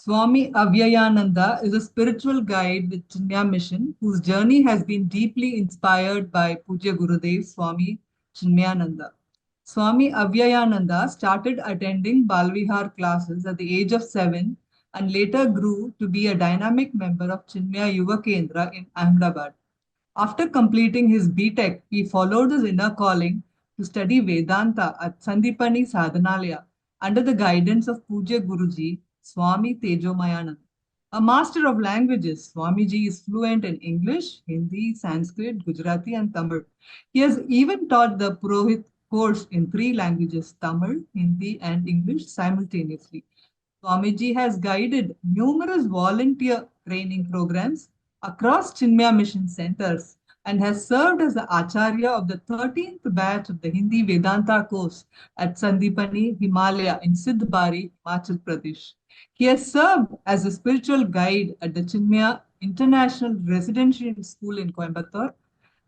Swami Avyayananda is a spiritual guide with Chinmaya mission whose journey has been deeply inspired by Pujya Gurudev Swami Chinmayananda. Swami Avyayananda started attending Balvihar classes at the age of 7 and later grew to be a dynamic member of Chinmaya Yuva Kendra in Ahmedabad. After completing his B.Tech, he followed his inner calling to study Vedanta at Sandipani Sadhanalaya under the guidance of Pujya Guruji Swami Tejomayanand. A master of languages, Swamiji is fluent in English, Hindi, Sanskrit, Gujarati, and Tamil. He has even taught the Purohit course in three languages, Tamil, Hindi, and English simultaneously. Swamiji has guided numerous volunteer training programs across Chinmaya Mission centers and has served as the Acharya of the 13th batch of the Hindi Vedanta course at Sandipani, Himalaya in Siddhbari, Himachal Pradesh. He has served as a spiritual guide at the Chinmaya International Residential School in Coimbatore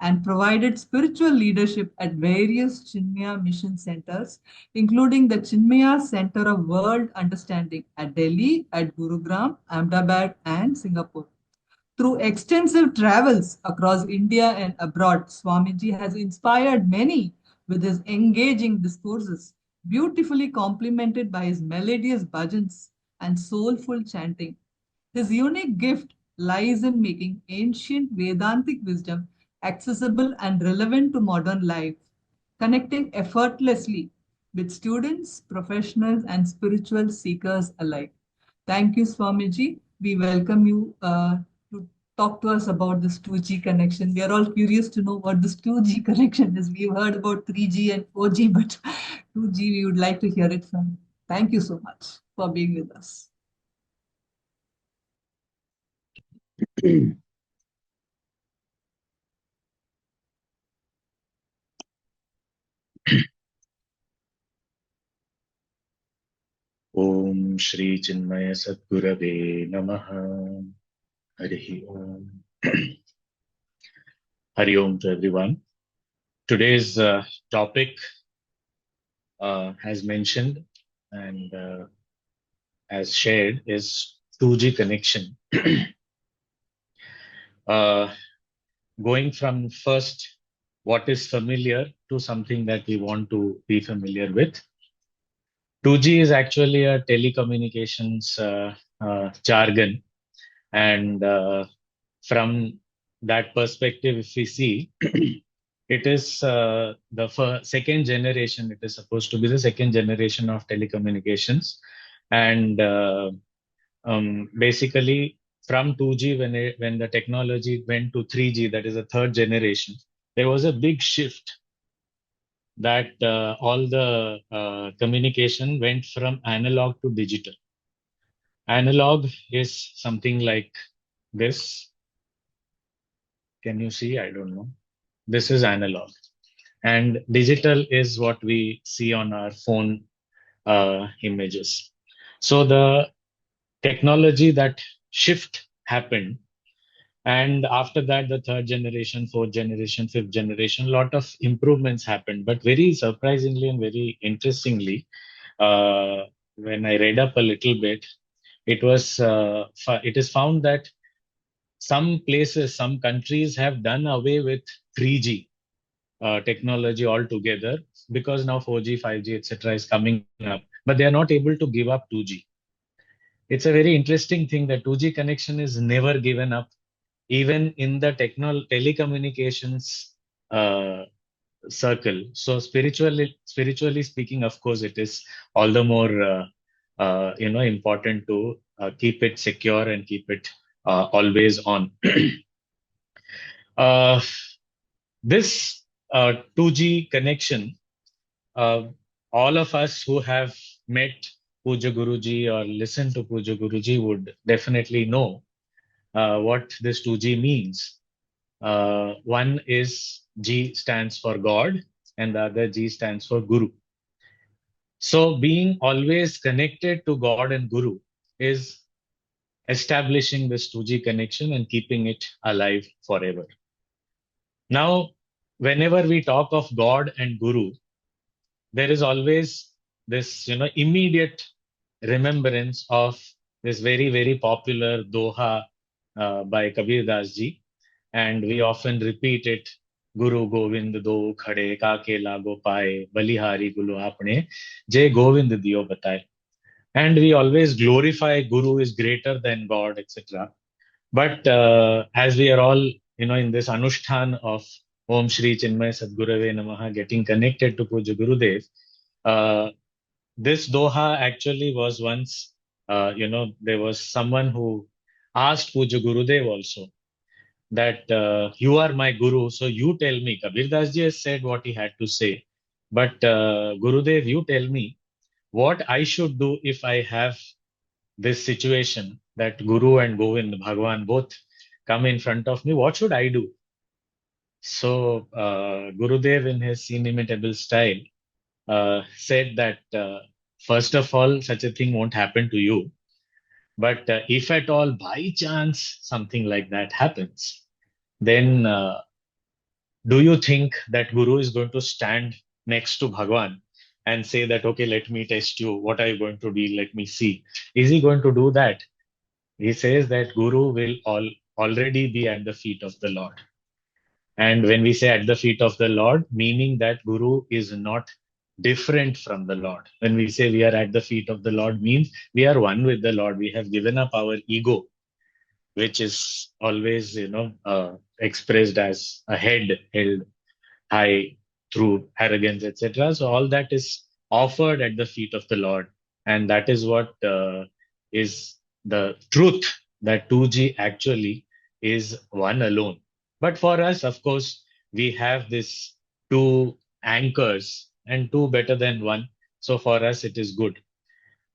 and provided spiritual leadership at various Chinmaya mission centers, including the Chinmaya Center of World Understanding at Delhi, at Gurugram, Ahmedabad, and Singapore. Through extensive travels across India and abroad, Swamiji has inspired many with his engaging discourses, beautifully complemented by his melodious bhajans and soulful chanting. His unique gift lies in making ancient Vedantic wisdom accessible and relevant to modern life, connecting effortlessly with students, professionals, and spiritual seekers alike. Thank you, Swamiji. We welcome you to talk to us about this 2G connection. We are all curious to know what this 2G connection is. We've heard about 3G and 4G, but 2G, we would like to hear it from you. Thank you so much for being with us. Om Shri Chinmaya Sadgurave Namaha. Harihi Om. Hari Om to everyone. Today's topic, as mentioned and as shared, is 2G connection. Going from first what is familiar to something that we want to be familiar with. 2G is actually a telecommunications jargon, and from that perspective, if we see, it is the second generation. It is supposed to be the second generation of telecommunications, and basically from 2G, when the technology went to 3G, that is the third generation, there was a big shift that all the communication went from analog to digital. Analog is something like this. Can you see? I don't know. This is analog. And digital is what we see on our phone images. So the technology, that shift happened. And after that, the third generation, fourth generation, fifth generation, a lot of improvements happened. But very surprisingly and very interestingly, when I read up a little bit, it is found that some places, some countries have done away with 3G technology altogether, because now 4G, 5G, etc. is coming up, but they are not able to give up 2G. It's a very interesting thing that 2G connection is never given up, even in the telecommunications circle. So spiritually speaking, of course, it is all the more important to keep it secure and keep it always on. This 2G connection, all of us who have met Puja Guruji or listened to Puja Guruji would definitely know what this 2G means. One is G stands for God, and the other G stands for Guru. So being always connected to God and Guru is establishing this 2G connection and keeping it alive forever. Now, whenever we talk of God and Guru, there is always this, immediate remembrance of this very, very popular doha by Kabir Das ji, and we often repeat it. Guru Govind do khade kaake lago paye balihari gulo apne jay Govind diyo bataye. And we always glorify Guru is greater than God, etc. But as we are all, in this Anushtan of Om Shri Chinmaya Sadgurave Namaha, getting connected to Puja Gurudev, uh, this Doha actually was once, there was someone who asked Puja Gurudev also that you are my Guru, so you tell me. Kabir Das ji has said what he had to say, but Gurudev, you tell me what I should do if I have this situation that Guru and Govind, Bhagwan both come in front of me. What should I do? So Gurudev, in his inimitable style, said that first of all, such a thing won't happen to you. But if at all by chance something like that happens, then do you think that Guru is going to stand next to Bhagwan and say that, okay, let me test you. What are you going to do? Let me see. Is he going to do that? He says that Guru will already be at the feet of the Lord. And when we say at the feet of the Lord, meaning that Guru is not different from the Lord. When we say we are at the feet of the Lord, means we are one with the Lord. We have given up our ego, which is always, expressed as a head held high through arrogance, etc. So all that is offered at the feet of the Lord, and that is what is the truth that 2G actually is one alone. But for us, of course, we have this two anchors and two better than one. So for us, it is good.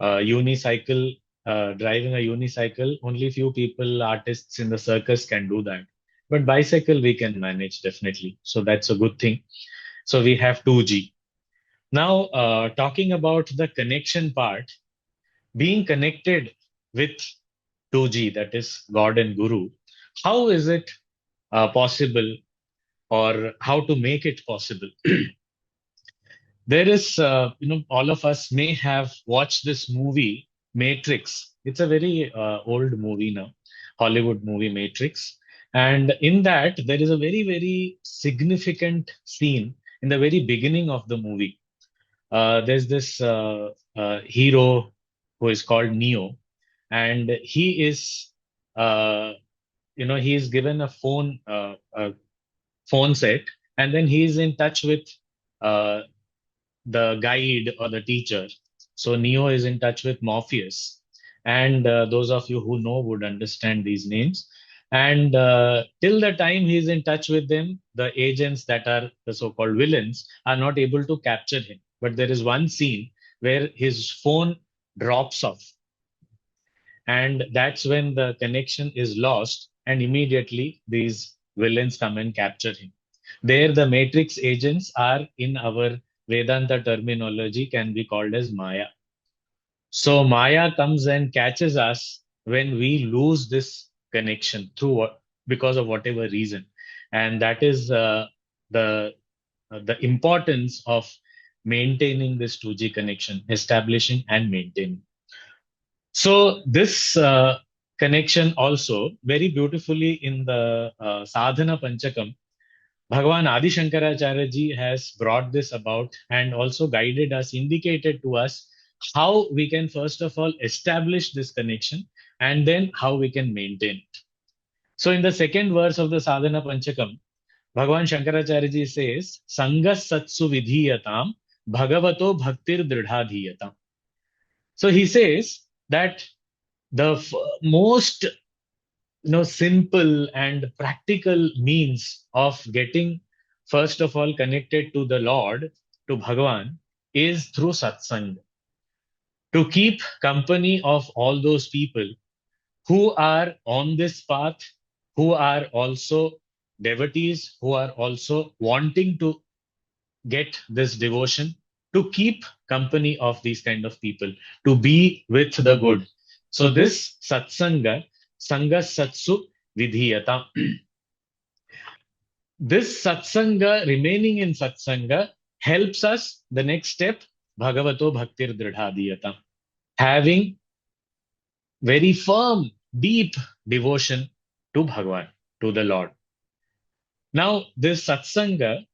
Unicycle, driving a unicycle, only few people, artists in the circus can do that. But bicycle we can manage definitely. So that's a good thing. So we have 2G. Now, talking about the connection part, being connected with 2G, that is God and Guru, how is it possible or how to make it possible? There is, all of us may have watched this movie, Matrix. It's a very old movie now, Hollywood movie Matrix. And in that, there is a very, very significant scene in the very beginning of the movie. There's this hero who is called Neo, and he is, uh, he is given a phone set, and then he is in touch with uh, the guide or the teacher. So Neo is in touch with Morpheus, and those of you who know would understand these names. And till the time he is in touch with them, the agents that are the so-called villains are not able to capture him. But there is one scene where his phone drops off, and that's when the connection is lost, and immediately these villains come and capture him. There, the Matrix agents are, in our Vedanta terminology, can be called as Maya. So Maya comes and catches us when we lose this connection because of whatever reason, and that is the importance of maintaining this 2G connection, establishing and maintaining. So this connection also very beautifully in the Sadhana Panchakam, Bhagavan Adi Shankaracharya ji has brought this about and also guided us, indicated to us how we can first of all establish this connection and then how we can maintain it. So in the second verse of the Sadhana Panchakam, Bhagavan Shankaracharya ji says, Sangas Satsu Vidhiyatam Bhagavato Bhaktir Dridhadhiyatam. So he says that the most simple and practical means of getting first of all connected to the Lord, to Bhagavan, is through satsang. To keep company of all those people who are on this path, who are also devotees, who are also wanting to get this devotion, to keep company of these kind of people, to be with the good. So this satsanga, sanga satsu vidhiyata. This satsanga, remaining in satsanga, helps us the next step, bhagavato bhaktir dridhadiyata. Having very firm, deep devotion to Bhagwan, to the Lord. Now, this satsanga,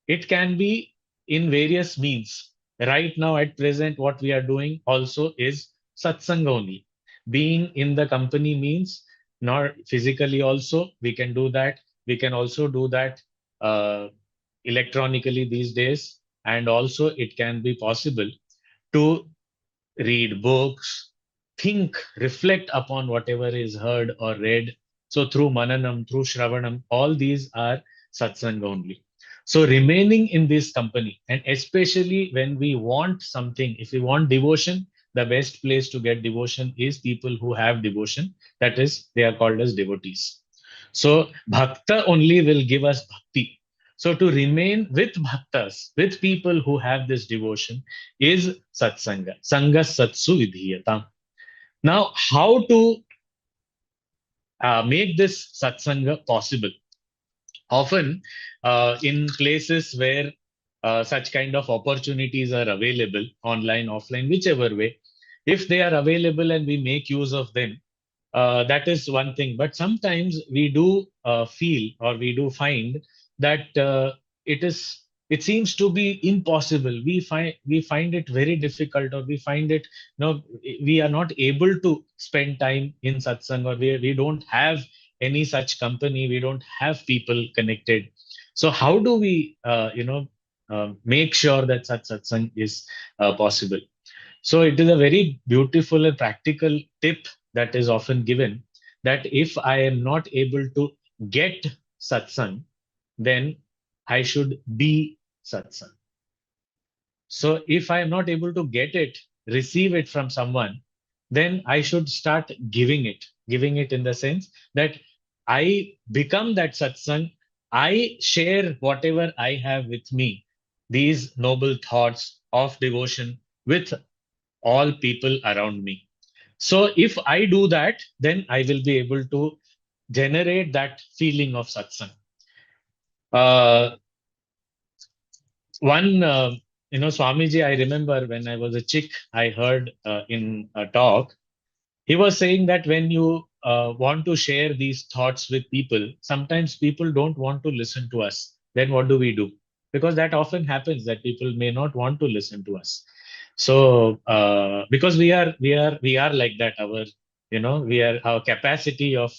it can be in various means. Right now, at present, what we are doing also is satsanga only. Being in the company means not physically also, we can do that. We can also do that uh, electronically these days. And also, it can be possible to read books, think, reflect upon whatever is heard or read. So through mananam, through shravanam, all these are satsang only. So remaining in this company, and especially when we want something, if we want devotion, the best place to get devotion is people who have devotion. That is, they are called as devotees. So bhakta only will give us bhakti. So to remain with bhaktas, with people who have this devotion, is satsanga. Sanga satsu vidhiyata. Now, how to make this satsanga possible? Often, in places where such kind of opportunities are available, online, offline, whichever way, if they are available and we make use of them, that is one thing. But sometimes we do feel or we do find that it is it seems to be impossible. We find it very difficult, or we find it, we are not able to spend time in satsang, or we don't have any such company. We don't have people connected. So how do we make sure that such satsang is possible? So it is a very beautiful and practical tip that is often given, that if I am not able to get satsang, then I should be satsang. So if I am not able to get it, receive it from someone, then I should start giving it in the sense that I become that satsang. I share whatever I have with me, these noble thoughts of devotion, with all people around me. So if I do that, then I will be able to generate that feeling of satsang. Uh, one, Swami G, I remember when I was a chick, I heard in a talk, he was saying that when you want to share these thoughts with people, sometimes people don't want to listen to us. Then what do we do? Because that often happens, that people may not want to listen to us. So because we are like that, we are our capacity of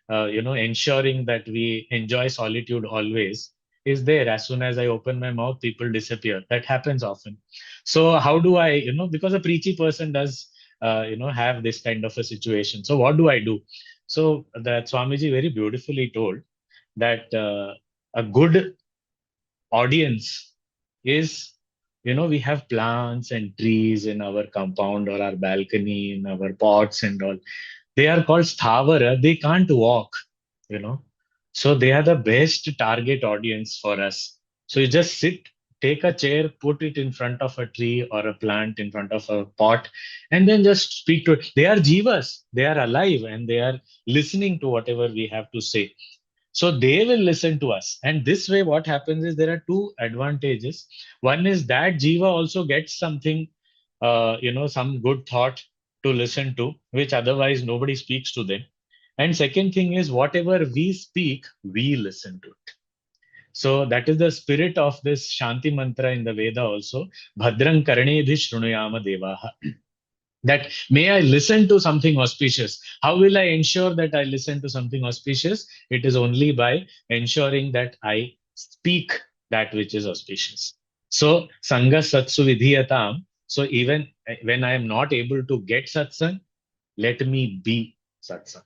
ensuring that we enjoy solitude always is there. As soon as I open my mouth, people disappear. That happens often. So how do I, because a preachy person does have this kind of a situation. So what do I do? So that Swamiji very beautifully told that a good audience is, we have plants and trees in our compound or our balcony, in our pots and all. They are called sthavara. They can't walk, you know. So they are the best target audience for us. So you just sit, take a chair, put it in front of a tree or a plant in front of a pot, and then just speak to it. They are jivas. They are alive and they are listening to whatever we have to say. So they will listen to us. And this way, what happens is there are two advantages. One is that Jiva also gets something, some good thought to listen to, which otherwise nobody speaks to them. And second thing is, whatever we speak, we listen to it. So that is the spirit of this Shanti mantra in the Veda also. Bhadrang karnedhi shrunuyama devaha, that may I listen to something auspicious. How will I ensure that I listen to something auspicious? It is only by ensuring that I speak that which is auspicious. So, Sangha Satsu Vidhiyatam. So, even when I am not able to get satsang, let me be satsang.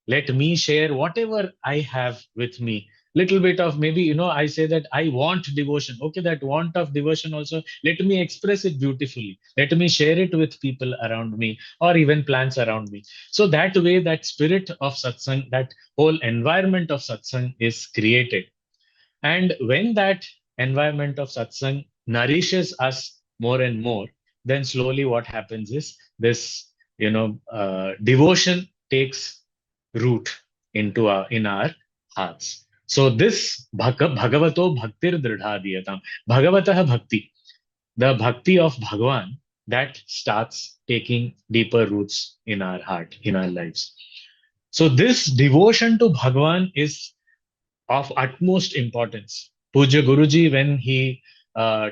Let me share whatever I have with me. Little bit of, maybe, I say that I want devotion. Okay, that want of devotion also, let me express it beautifully. Let me share it with people around me, or even plants around me. So that way, that spirit of satsang, that whole environment of satsang is created. And when that environment of satsang nourishes us more and more, then slowly what happens is this, devotion takes root in our hearts. So this bhagavato bhaktir dridhadiyatam, bhagavatah bhakti, the bhakti of Bhagavan. that starts taking deeper roots in our heart, in our lives. So this devotion to Bhagwan is of utmost importance. Puja Guruji, when he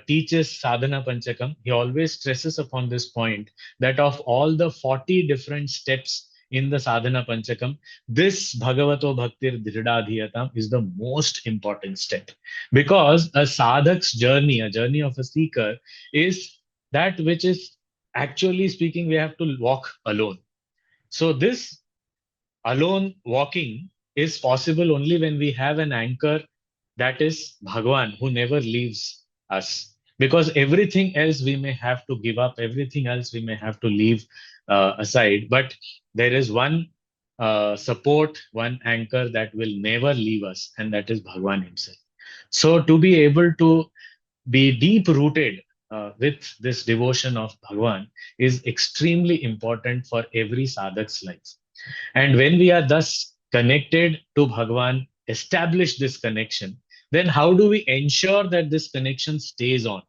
teaches Sadhana Panchakam, he always stresses upon this point that of all the 40 different steps in the Sadhana Panchakam, this Bhagavato Bhaktir Dridadhiyatam is the most important step. Because a sadhak's journey, a journey of a seeker, is that which is actually speaking, we have to walk alone. So this alone walking is possible only when we have an anchor, that is Bhagwan, who never leaves us. Because everything else we may have to give up, everything else we may have to leave aside. But there is one support, one anchor that will never leave us, and that is Bhagwan himself. So to be able to be deep rooted with this devotion of Bhagwan is extremely important for every sadhak's life. And when we are thus connected to Bhagwan, establish this connection, then how do we ensure that this connection stays on?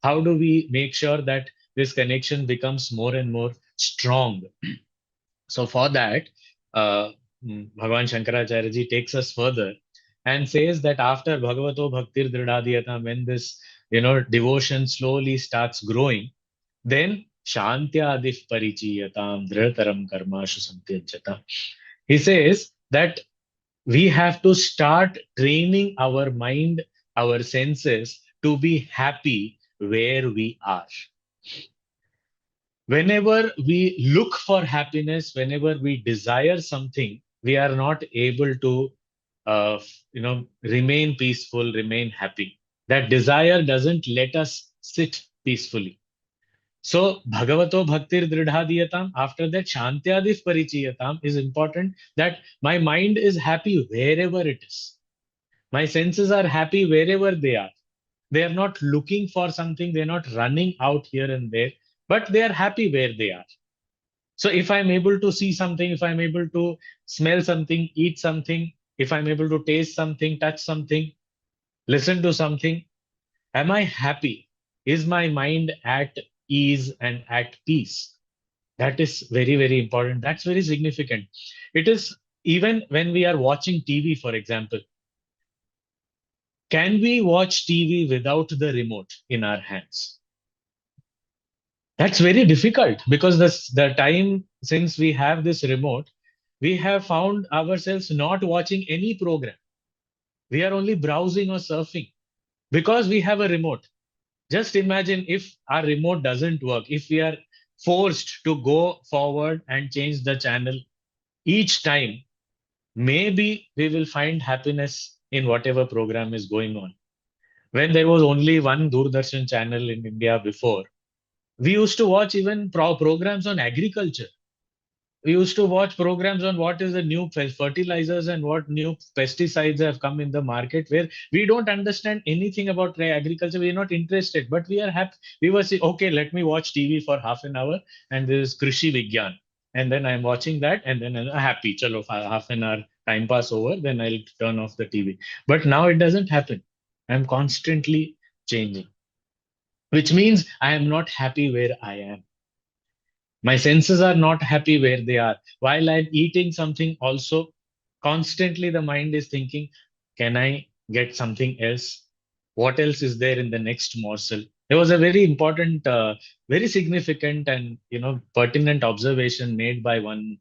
How do we make sure that this connection becomes more and more strong? So for that, Bhagavan Shankaracharya ji takes us further and says that after Bhagavato Bhaktir Dridadhyata, when this devotion slowly starts growing, then Shantyadif Parichiyatam Dhrataram Karmashu Santyajata. He says that we have to start training our mind, our senses to be happy where we are. Whenever we look for happiness, whenever we desire something, we are not able to, remain peaceful, remain happy. That desire doesn't let us sit peacefully. So Bhagavato Bhaktir Dridhadiyatam, after that Shantyadif Parichiyatam is important, that my mind is happy wherever it is. My senses are happy wherever they are. They are not looking for something, they're not running out here and there, but they are happy where they are. So if I'm able to see something, if I'm able to smell something, eat something, if I'm able to taste something, touch something, listen to something, am I happy? Is my mind at ease and at peace? That is very, very important. That's very significant. It is even when we are watching TV, for example. Can we watch TV without the remote in our hands? That's very difficult because the time since we have this remote, we have found ourselves not watching any program. We are only browsing or surfing because we have a remote. Just imagine if our remote doesn't work, if we are forced to go forward and change the channel each time, maybe we will find happiness in whatever program is going on. When there was only one Doordarshan channel in India before, we used to watch even programs on agriculture. We used to watch programs on what is the new fertilizers and what new pesticides have come in the market, where we don't understand anything about agriculture. We're not interested, but we are happy. We were saying, okay, let me watch TV for half an hour, and there is Krishi Vigyan. And then I'm watching that, and then I'm happy. Chalo, half an hour time pass over, then I'll turn off the TV. But now it doesn't happen. I'm constantly changing, which means I am not happy where I am. My senses are not happy where they are. While I'm eating something, also constantly the mind is thinking, can I get something else? What else is there in the next morsel? There was a very important, very significant, and pertinent observation made by one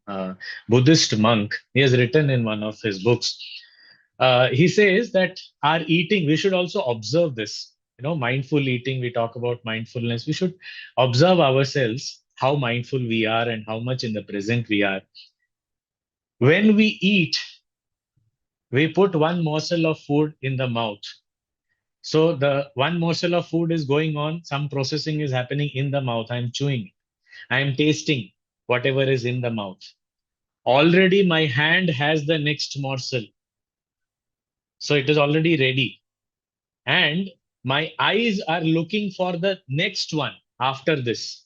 Buddhist monk. He has written in one of his books. He says that our eating, we should also observe this. Mindful eating, we talk about mindfulness. We should observe ourselves, how mindful we are and how much in the present we are. When we eat, we put one morsel of food in the mouth. So the one morsel of food is going on, some processing is happening in the mouth. I'm chewing, I'm tasting whatever is in the mouth. Already my hand has the next morsel. So it is already ready. And my eyes are looking for the next one after this.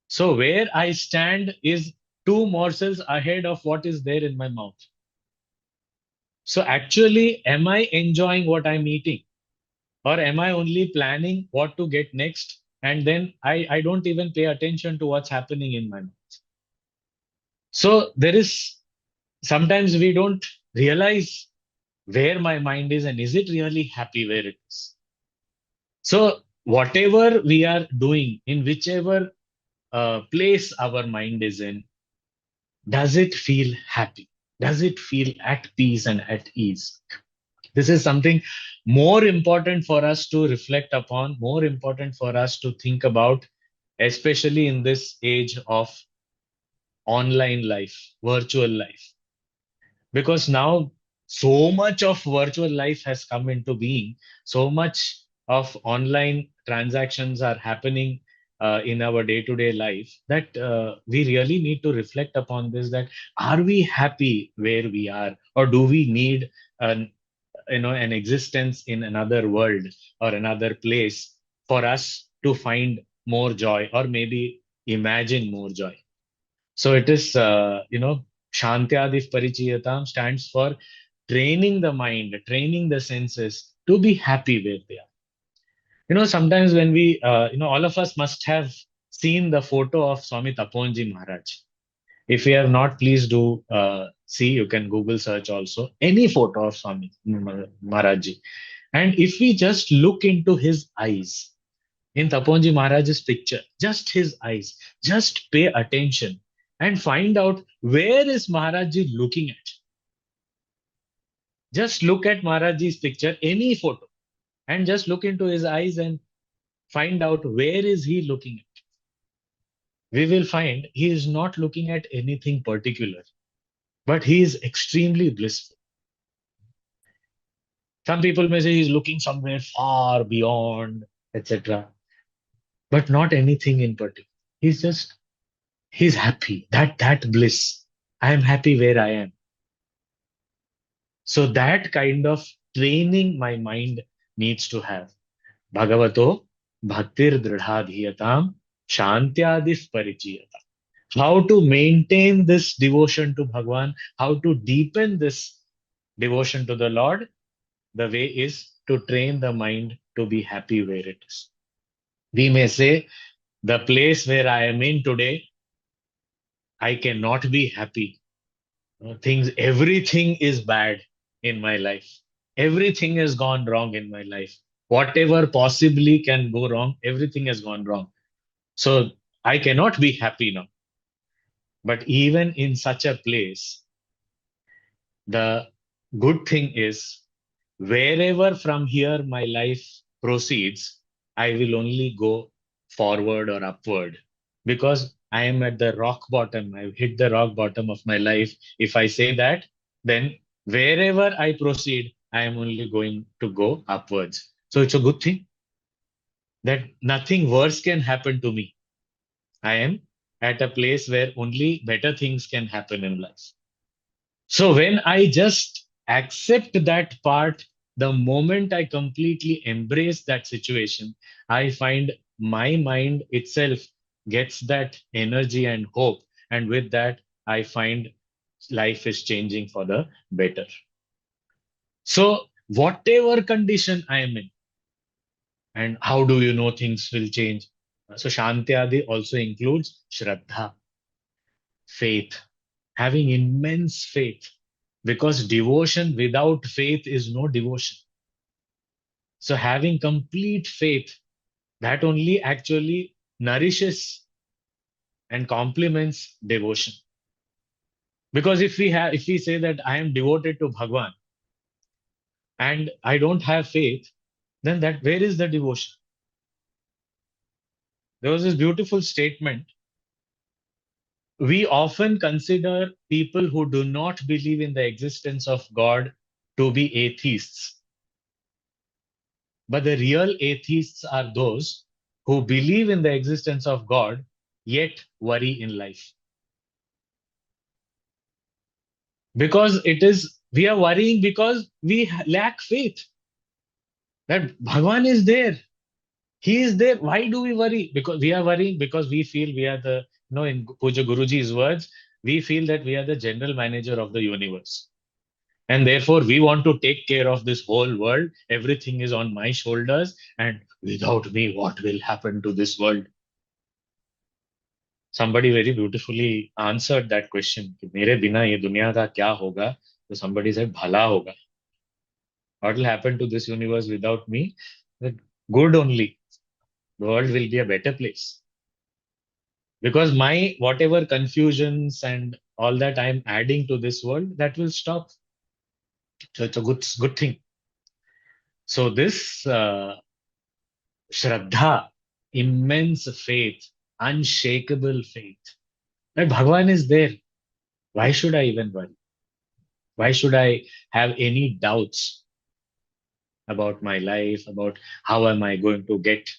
So where I stand is two morsels ahead of what is there in my mouth. So actually, am I enjoying what I'm eating? Or am I only planning what to get next and then I don't even pay attention to what's happening in my mind. So there is sometimes we don't realize where my mind is and is it really happy where it is. So whatever we are doing, in whichever place our mind is in, does it feel happy? Does it feel at peace and at ease? This is something more important for us to reflect upon, more important for us to think about, especially in this age of online life, virtual life. Because now so much of virtual life has come into being, so much of online transactions are happening in our day-to-day life, that we really need to reflect upon this, that are we happy where we are, or do we need an an existence in another world or another place for us to find more joy, or maybe imagine more joy. So it is, Shantyadif Parichayatam stands for training the mind, training the senses to be happy where they are. Sometimes when we, all of us must have seen the photo of Swami Taponji Maharaj. If you have not, please do see. You can Google search also any photo of Swami Maharaj Ji. And if we just look into his eyes, in Taponji Maharaj's picture, just his eyes, just pay attention and find out where is Maharajji looking at. Just look at Maharajji's picture, any photo, and just look into his eyes and find out where is he looking at. We will find he is not looking at anything particular, but he is extremely blissful. Some people may say he's looking somewhere far beyond, etc., but not anything in particular. He's happy. That bliss. I am happy where I am. So that kind of training my mind needs to have. Bhagavato bhaktir dridhadhiyatam shantyadif parichiyata. How to maintain this devotion to Bhagwan, how to deepen this devotion to the Lord, the way is to train the mind to be happy where it is. We may say, the place where I am in today, I cannot be happy. Everything is bad in my life. Everything has gone wrong in my life. Whatever possibly can go wrong, everything has gone wrong. So I cannot be happy now. But even in such a place, the good thing is, wherever from here my life proceeds, I will only go forward or upward, because I am at the rock bottom. I've hit the rock bottom of my life. If I say that, then wherever I proceed, I am only going to go upwards. So it's a good thing that nothing worse can happen to me. I am at a place where only better things can happen in life. So when I just accept that part, the moment I completely embrace that situation, I find my mind itself gets that energy and hope. And with that, I find life is changing for the better. So whatever condition I am in, and how do you know things will change? So Shantyadi also includes Shraddha, faith, having immense faith, because devotion without faith is no devotion. So having complete faith, that only actually nourishes and complements devotion. Because if we say that I am devoted to Bhagwan and I don't have faith, then that where is the devotion? There was this beautiful statement. We often consider people who do not believe in the existence of God to be atheists. But the real atheists are those who believe in the existence of God, yet worry in life. Because we are worrying because we lack faith that Bhagwan is there. He is there. Why do we worry? Because we are worrying because we feel we are in Puja Guruji's words, we feel that we are the general manager of the universe. And therefore, we want to take care of this whole world. Everything is on my shoulders. And without me, what will happen to this world? Somebody very beautifully answered that question. कि मेरे बिना ये दुनिया का क्या होगा? So somebody said, भला होगा. What will happen to this universe without me? That good only. The world will be a better place. Because my whatever confusions and all that I'm adding to this world, that will stop. So it's a good thing. So this Shraddha, immense faith, unshakable faith that Bhagavan is there. Why should I even worry? Why should I have any doubts about my life, about how am I going to get,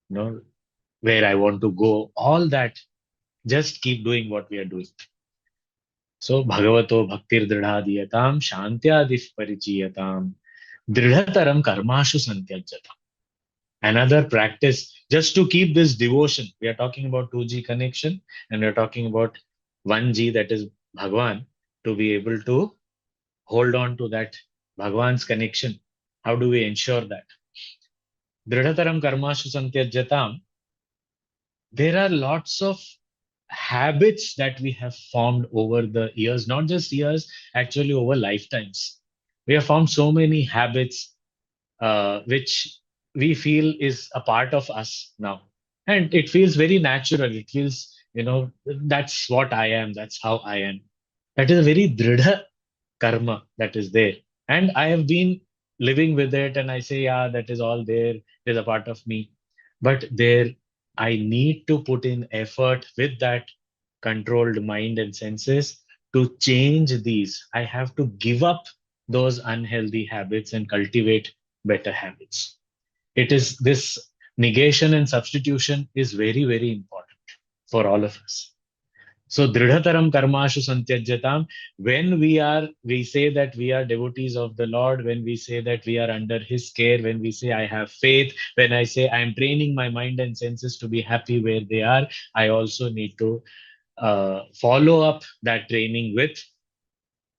you know, where I want to go? All that, just keep doing what we are doing. So Bhagavato Bhaktir Dridhadiyatam Shantyadif Parichiyatam Dridhataram Karmashu Santyajata. Another practice just to keep this devotion. We are talking about 2G connection and we are talking about 1G, that is Bhagwan, to be able to hold on to that Bhagwan's connection. How do we ensure that? Dridhataram Karmashu Santyajyatam. There are lots of habits that we have formed over the years, not just years, actually over lifetimes. We have formed so many habits which we feel is a part of us now. And it feels very natural. It feels, that's what I am. That's how I am. That is a very dridha karma that is there. And I have been living with it and I say, yeah, that is all there. It is a part of me. But there, I need to put in effort with that controlled mind and senses to change these. I have to give up those unhealthy habits and cultivate better habits. It is this negation and substitution is very, very important for all of us. So dridhataram karmashu santyajyatam. When we say that we are devotees of the Lord, when we say that we are under His care, when we say I have faith, when I say I am training my mind and senses to be happy where they are, I also need to follow up that training with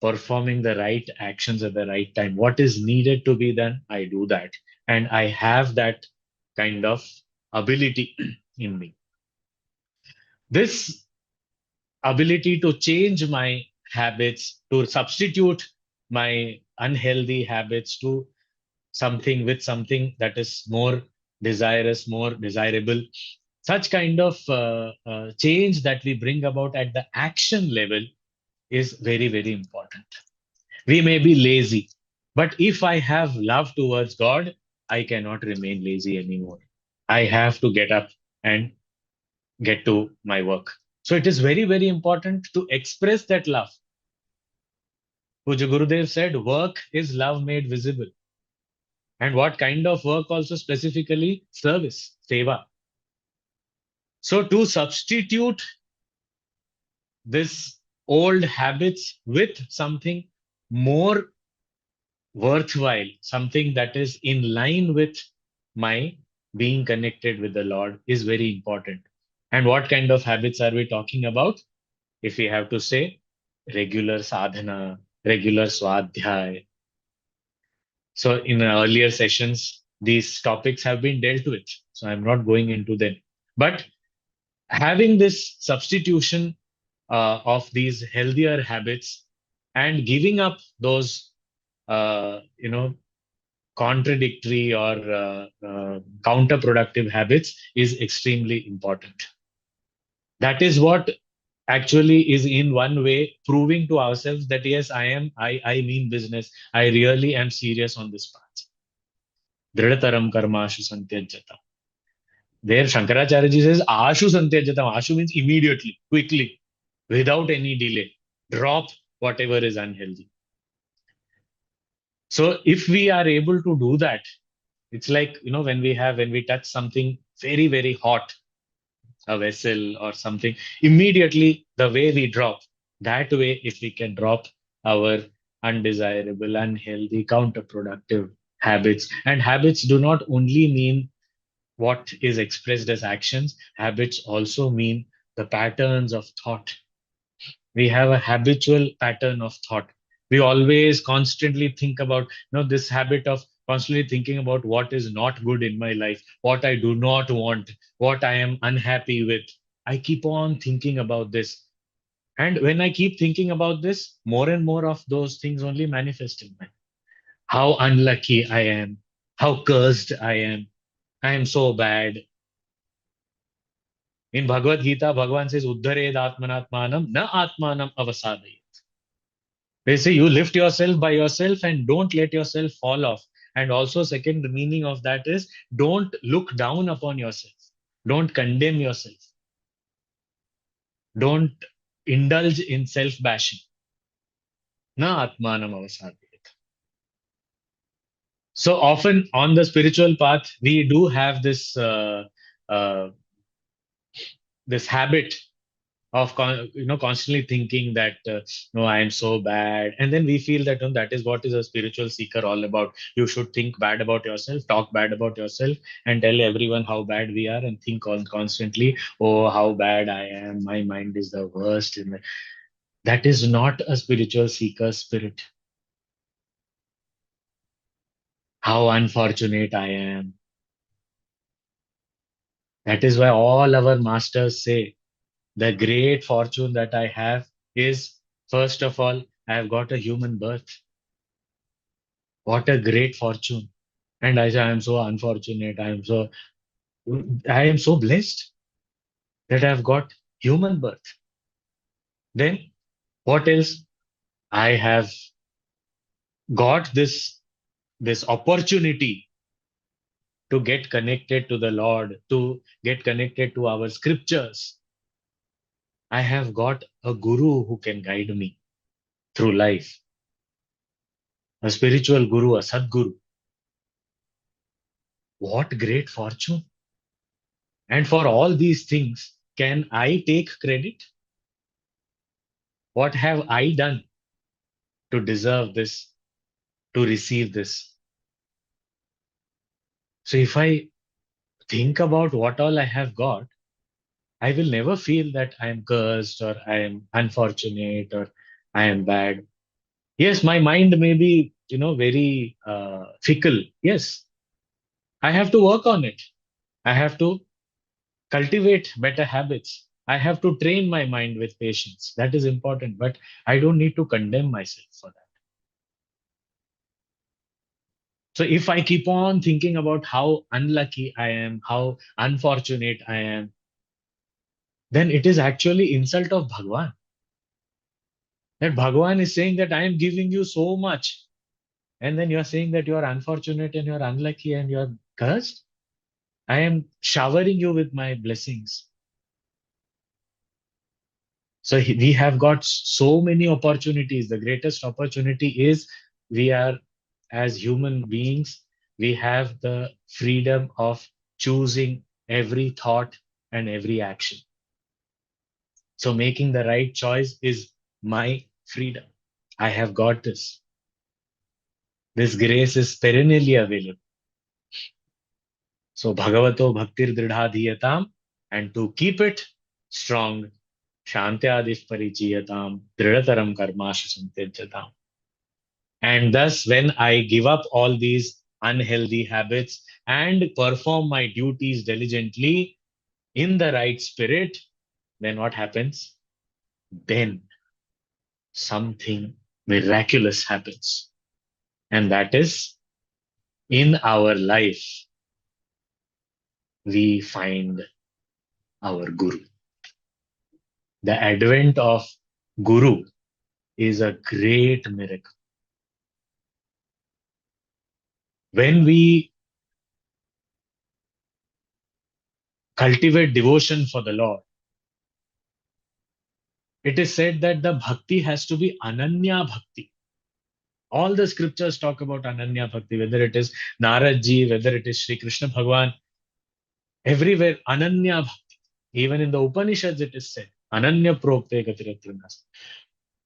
performing the right actions at the right time. What is needed to be done, I do that. And I have that kind of ability in me. This ability to change my habits, to substitute my unhealthy habits to something with something that is more desirous, more desirable. Such kind of change that we bring about at the action level is very, very important. We may be lazy, but if I have love towards God, I cannot remain lazy anymore. I have to get up and get to my work. So it is very, very important to express that love. Puja Gurudev said, work is love made visible. And what kind of work also specifically? Service, seva. So to substitute this old habits with something more worthwhile, something that is in line with my being connected with the Lord is very important. And what kind of habits are we talking about? If we have to say, regular sadhana, regular swadhyay. So in earlier sessions, these topics have been dealt with. So I'm not going into them. But having this substitution of these healthier habits and giving up those, contradictory or counterproductive habits is extremely important. That is what actually is in one way proving to ourselves that yes, I mean business. I really am serious on this path. Dridhataram karmashu santyajata. There Shankaracharya ji says ashu santyajata. Ashu means immediately, quickly, without any delay. Drop whatever is unhealthy. So if we are able to do that, it's like, when we touch something very, very hot, a vessel or something, immediately the way we drop, that way, if we can drop our undesirable, unhealthy, counterproductive habits, and habits do not only mean what is expressed as actions, habits also mean the patterns of thought. We have a habitual pattern of thought. We always constantly think about, this habit of constantly thinking about what is not good in my life, what I do not want, what I am unhappy with. I keep on thinking about this. And when I keep thinking about this, more and more of those things only manifest in my. How unlucky I am, how cursed I am so bad. In Bhagavad Gita, Bhagavan says, Uddhared Atmanatmanam, na Atmanam avasadayet. They say you lift yourself by yourself and don't let yourself fall off. And also, second meaning of that is don't look down upon yourself. Don't condemn yourself. Don't indulge in self bashing. Na atmanam avasadhyate. So often on the spiritual path, we do have uh, this habit of constantly thinking that no, I am so bad, and then we feel that that is what is a spiritual seeker all about. You should think bad about yourself, talk bad about yourself, and tell everyone how bad we are, and think on constantly, oh, how bad I am, my mind is the worst. That is not a spiritual seeker spirit. How unfortunate I am. That is why all our masters say the great fortune that I have is, first of all, I have got a human birth. What a great fortune. And I say, I am so unfortunate. I am so blessed that I've got human birth. Then what else? I have got this opportunity to get connected to the Lord, to get connected to our scriptures. I have got a guru who can guide me through life, a spiritual guru, a sadguru. What great fortune. And for all these things, can I take credit? What have I done to deserve this, to receive this? So if I think about what all I have got, I will never feel that I am cursed or I am unfortunate or I am bad. Yes, my mind may be, very fickle. Yes, I have to work on it. I have to cultivate better habits. I have to train my mind with patience. That is important, but I don't need to condemn myself for that. So if I keep on thinking about how unlucky I am, how unfortunate I am, then it is actually insult of Bhagwan. That Bhagwan is saying that I am giving you so much, and then you are saying that you are unfortunate and you are unlucky and you are cursed. I am showering you with my blessings. So we have got so many opportunities. The greatest opportunity is we are, as human beings, we have the freedom of choosing every thought and every action. So making the right choice is my freedom. I have got this. This grace is perennially available. So Bhagavato Bhaktir Dridhadhiyatam, and to keep it strong, Shantyadif Parichiyatam, Dridataram Karmashu Santyajatam. And thus, when I give up all these unhealthy habits and perform my duties diligently in the right spirit, then what happens? Then something miraculous happens. And that is, in our life, we find our Guru. The advent of Guru is a great miracle. When we cultivate devotion for the Lord, it is said that the bhakti has to be Ananya Bhakti. All the scriptures talk about Ananya Bhakti, whether it is Narad Ji, whether it is Sri Krishna Bhagwan, everywhere Ananya Bhakti. Even in the Upanishads, it is said Ananya Prokte Gatiratvanas.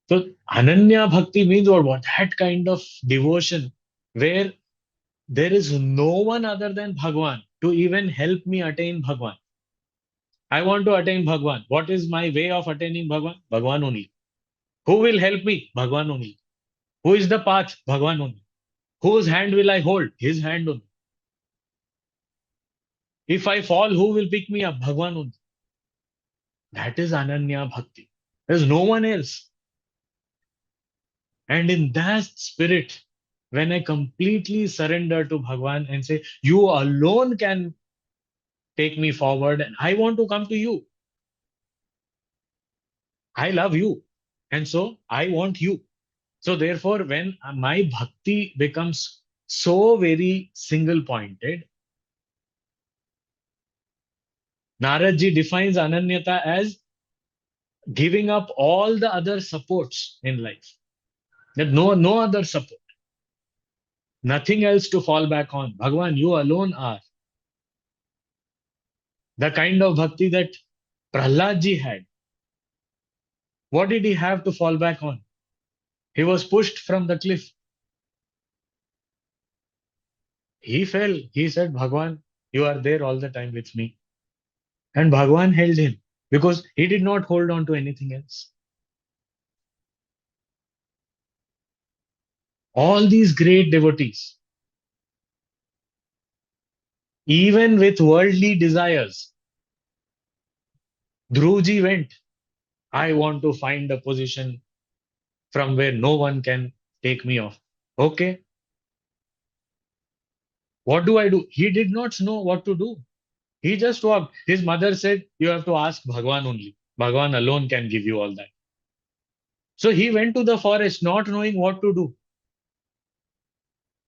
So Ananya Bhakti means what? That kind of devotion where there is no one other than Bhagwan to even help me attain Bhagwan. I want to attain Bhagwan. What is my way of attaining Bhagwan? Bhagwan only. Who will help me? Bhagwan only. Who is the path? Bhagwan only. Whose hand will I hold? His hand only. If I fall, who will pick me up? Bhagwan only. That is Ananya Bhakti. There's no one else. And in that spirit, when I completely surrender to Bhagwan and say, you alone can take me forward, and I want to come to you. I love you. And so I want you. So therefore, when my bhakti becomes so very single pointed, Naradji defines Ananyata as giving up all the other supports in life. That no other support, nothing else to fall back on. Bhagwan, you alone are. The kind of bhakti that Prahladji had. What did he have to fall back on? He was pushed from the cliff. He fell. He said, Bhagwan, you are there all the time with me. And Bhagwan held him because he did not hold on to anything else. All these great devotees, even with worldly desires, Dhruji went, I want to find a position from where no one can take me off. Okay, what do I do? He did not know what to do. He just walked. His mother said, you have to ask Bhagwan only. Bhagwan alone can give you all that. So he went to the forest not knowing what to do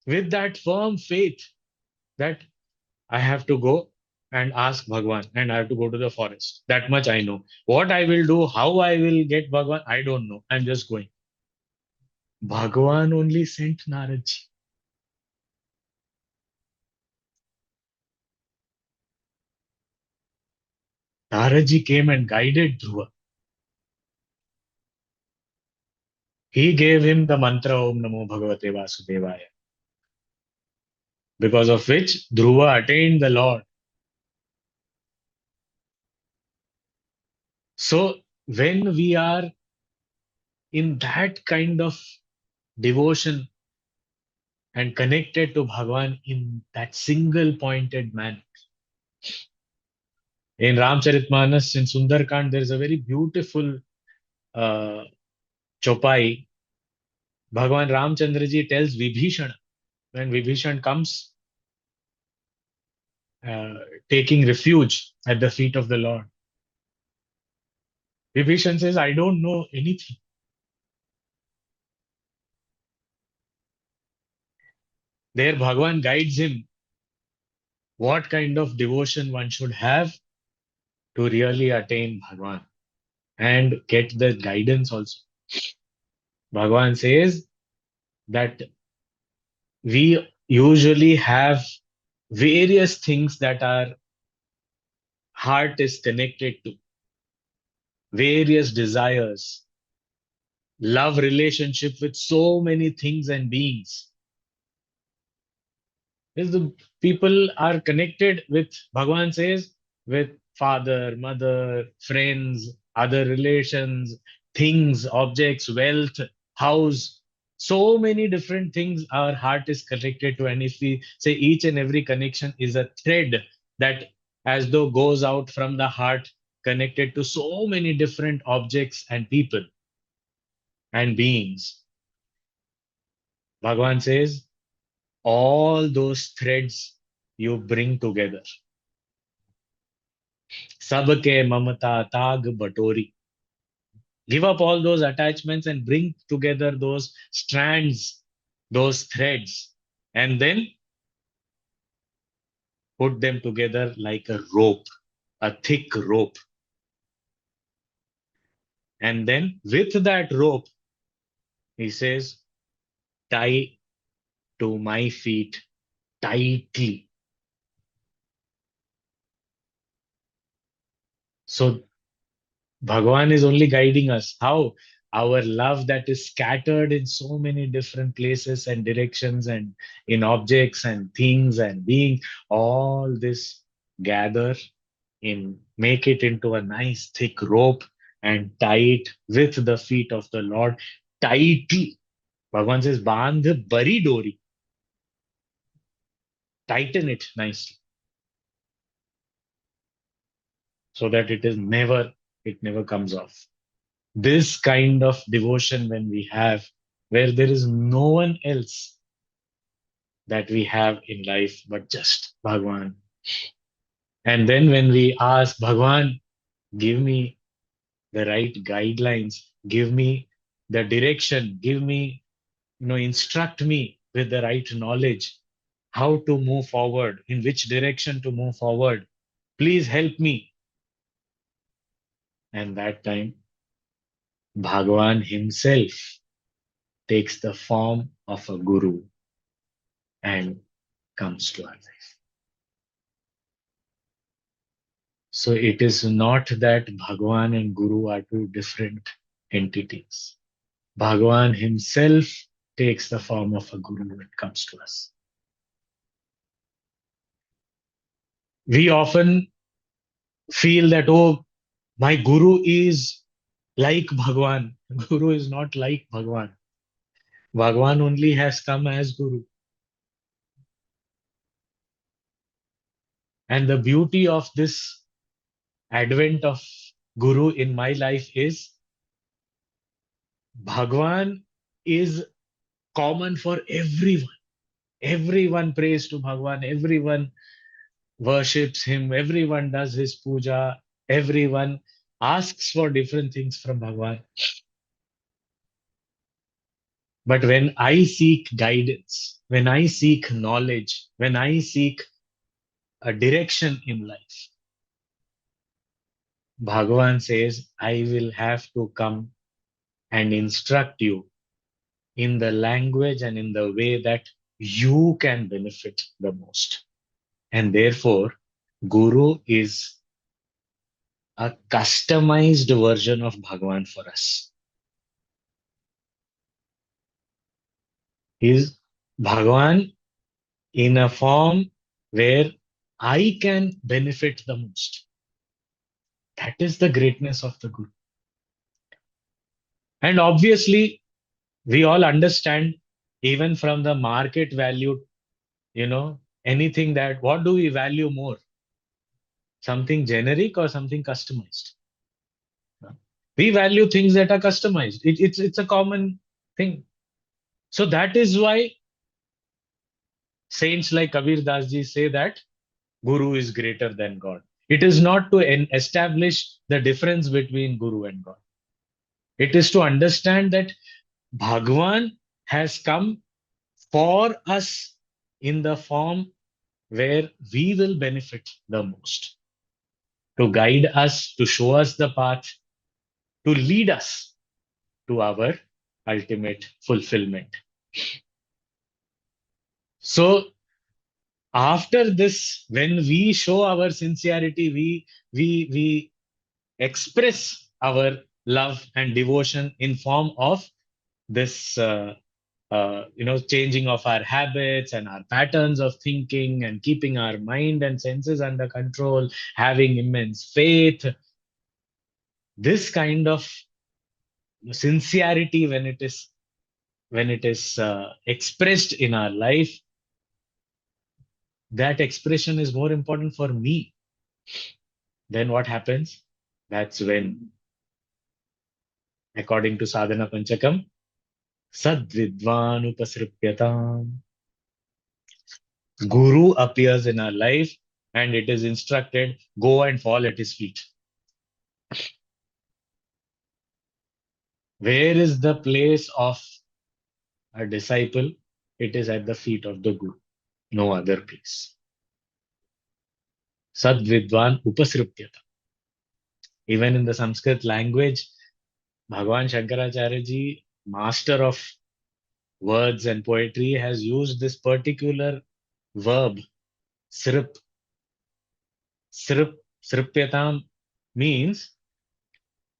with that firm faith that I have to go and ask Bhagwan and I have to go to the forest. That much I know. What I will do, how I will get Bhagwan, I don't know. I'm just going. Bhagwan only sent Naradji. Naradji came and guided Dhruva. He gave him the mantra Om Namo Bhagavate Vasudevaya, because of which Dhruva attained the Lord. So when we are in that kind of devotion and connected to Bhagwan in that single pointed manner, in Ramcharitmanas, in Sundarkand, there is a very beautiful uh, chopai. Bhagwan Ramchandraji tells Vibhishana, when Vibhishan comes uh, taking refuge at the feet of the Lord. Vibhishan says, I don't know anything. There, Bhagwan guides him what kind of devotion one should have to really attain Bhagwan and get the guidance also. Bhagwan says that we usually have various things that our heart is connected to, various desires, love relationship with so many things and beings. Is the people are connected with, Bhagwan says, with father, mother, friends, other relations, things, objects, wealth, house, so many different things our heart is connected to. And if we say each and every connection is a thread that as though goes out from the heart, connected to so many different objects and people and beings, Bhagwan says, all those threads you bring together. Sabke mamata tag batori. Give up all those attachments and bring together those strands, those threads, and then put them together like a rope, a thick rope. And then with that rope, he says, tie to my feet tightly. So Bhagwan is only guiding us. How? Our love that is scattered in so many different places and directions and in objects and things and being, all this gather in, make it into a nice thick rope and tie it with the feet of the Lord tightly. Bhagavan says, Bandh bari dori. Tighten it nicely so that it never comes off. This kind of devotion when we have, where there is no one else that we have in life but just Bhagwan. And then when we ask Bhagwan, give me the right guidelines, give me the direction, give me, instruct me with the right knowledge, how to move forward, in which direction to move forward. Please help me. And that time, Bhagwan himself takes the form of a guru and comes to our life. So it is not that Bhagwan and Guru are two different entities. Bhagwan himself takes the form of a guru when it comes to us. We often feel that, oh, my guru is like Bhagwan. Guru is not like Bhagwan. Bhagwan only has come as guru. And the beauty of this advent of guru in my life is Bhagwan is common for everyone. Everyone prays to Bhagwan. Everyone worships him. Everyone does his puja. Everyone asks for different things from Bhagwan. But when I seek guidance, when I seek knowledge, when I seek a direction in life, Bhagavan says, I will have to come and instruct you in the language and in the way that you can benefit the most. And therefore, Guru is a customized version of Bhagavan for us. Is Bhagavan in a form where I can benefit the most. That is the greatness of the Guru. And obviously, we all understand, even from the market value, anything that, what do we value more? Something generic or something customized? We value things that are customized. It's a common thing. So that is why saints like Kabir Das ji say that Guru is greater than God. It is not to establish the difference between Guru and God. It is to understand that Bhagwan has come for us in the form where we will benefit the most, to guide us, to show us the path, to lead us to our ultimate fulfillment. So after this, when we show our sincerity, we express our love and devotion in form of this changing of our habits and our patterns of thinking and keeping our mind and senses under control, having immense faith. This kind of sincerity, when it is expressed in our life, that expression is more important for me. Then what happens? That's when, according to Sadhana Panchakam, Sadvidvan upasripyatam. Guru appears in our life and it is instructed, go and fall at his feet. Where is the place of a disciple? It is at the feet of the Guru, no other place. Sadvidvan upasripyata. Even in the Sanskrit language, Bhagavan Shankaracharya ji, master of words and poetry, has used this particular verb, srip. Sripyatam means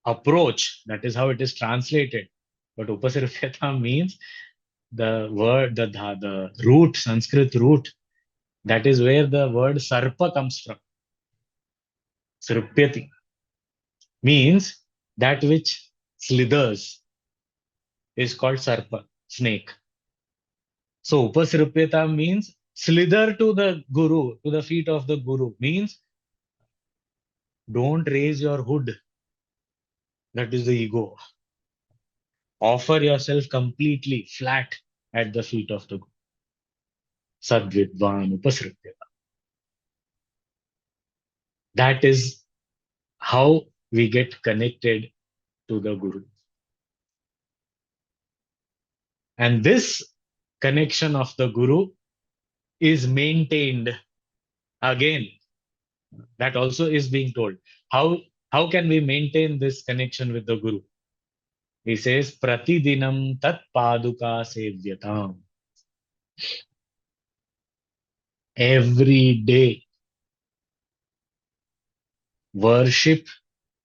approach. That is how it is translated. But upasripyatam means the word, the root, Sanskrit root. That is where the word sarpa comes from. Sripyati means that which slithers is called sarpa. snake. So upasrupyata means slither to the guru, to the feet of the guru, means don't raise your hood. That is the ego. Offer yourself completely flat at the feet of the guru. Sadvidvan upasrupyata. That is how we get connected to the guru. And this connection of the guru is maintained again. That also is being told. How can we maintain this connection with the guru? He says, Pratidinam tat paduka sevyatam. Every day, worship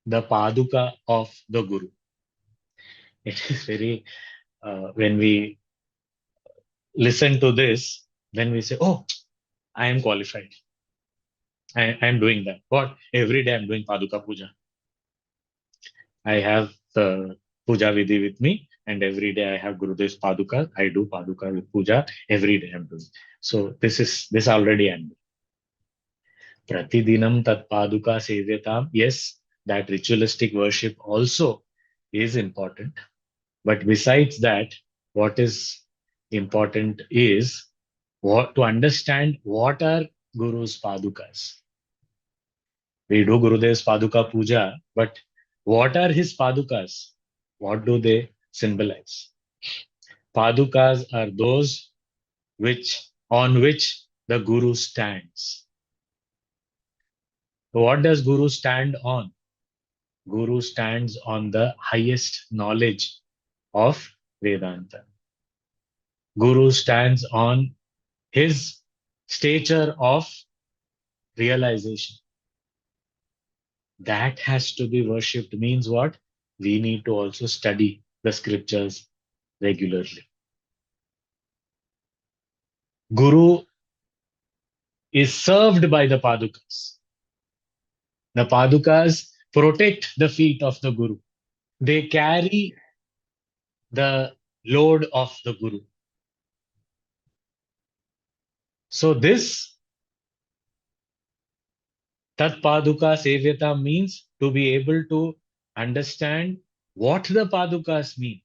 the paduka of the guru. It is very, when we listen to this, then we say, oh, I am qualified. I am doing that. What? Every day I'm doing paduka puja. I have the puja vidhi with me, and every day I have Gurudev's paduka. I do paduka with puja every day. I'm doing. So this already I'm doing. Pratidinam tat paduka sevyatam. Yes, that ritualistic worship also is important. But besides that, what is important is what to understand what are Guru's padukas. We do Gurudev's paduka puja, but what are his padukas? What do they symbolize? Padukas are those on which the Guru stands. So what does Guru stand on? Guru stands on the highest knowledge of Vedanta. Guru stands on his stature of realization. That has to be worshipped means what? We need to also study the scriptures regularly. Guru is served by the Padukas. The Padukas protect the feet of the Guru. They carry the load of the Guru. So this Tat Paduka Sevyata means to be able to understand what the Padukas mean.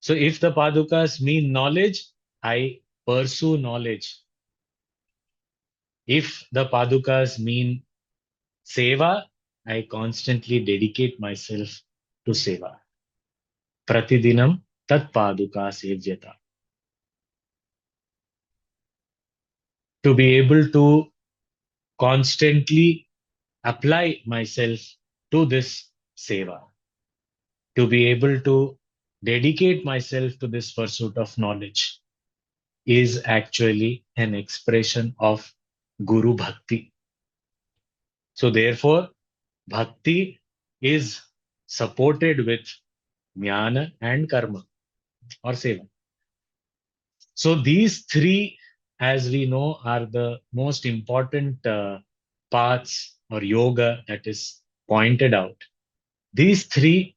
So if the Padukas mean knowledge, I pursue knowledge. If the Padukas mean seva, I constantly dedicate myself to seva. Pratidinam tat paduka sevyata. To be able to constantly apply myself to this seva. To be able to dedicate myself to this pursuit of knowledge is actually an expression of Guru Bhakti. So therefore, Bhakti is supported with jnana and karma or seva. So these three, as we know, are the most important paths or yoga that is pointed out. These three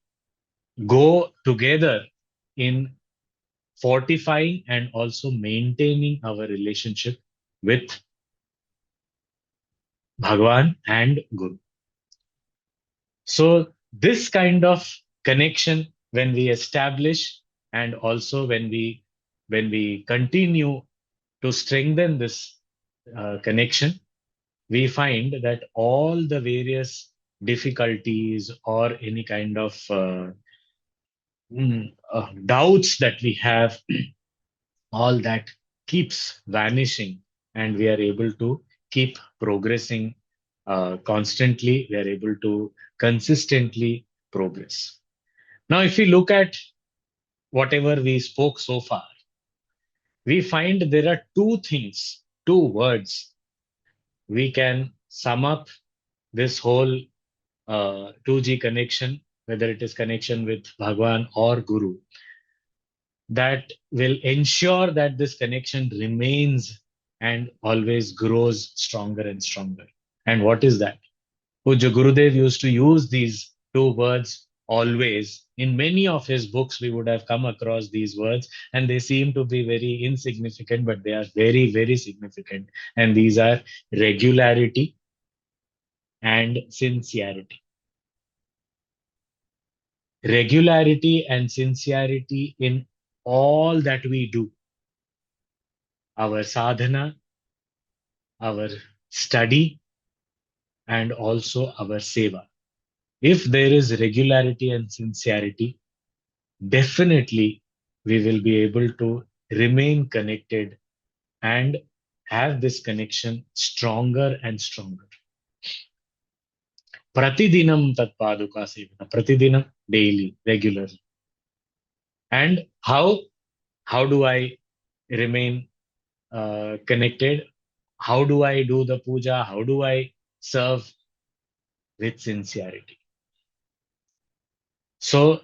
go together in fortifying and also maintaining our relationship with Bhagwan and Guru. So this kind of connection, when we establish and also when we continue to strengthen this connection, we find that all the various difficulties or any kind of doubts that we have, all that keeps vanishing, and we are able to keep progressing constantly. We are able to consistently progress. Now, if we look at whatever we spoke so far, we find there are two things, two words we can sum up this whole 2G connection, whether it is connection with Bhagwan or Guru, that will ensure that this connection remains and always grows stronger and stronger. And what is that? Puja Gurudev used to use these two words always. In many of his books, we would have come across these words, and they seem to be very insignificant, but they are very, very significant. And these are regularity and sincerity. Regularity and sincerity in all that we do, our sadhana, our study, and also our seva. If there is regularity and sincerity, definitely we will be able to remain connected and have this connection stronger and stronger. Pratidinam tat paduka sevana. Pratidinam, daily, regularly. And how do I remain connected? How do I do the puja? How do I serve? With sincerity? So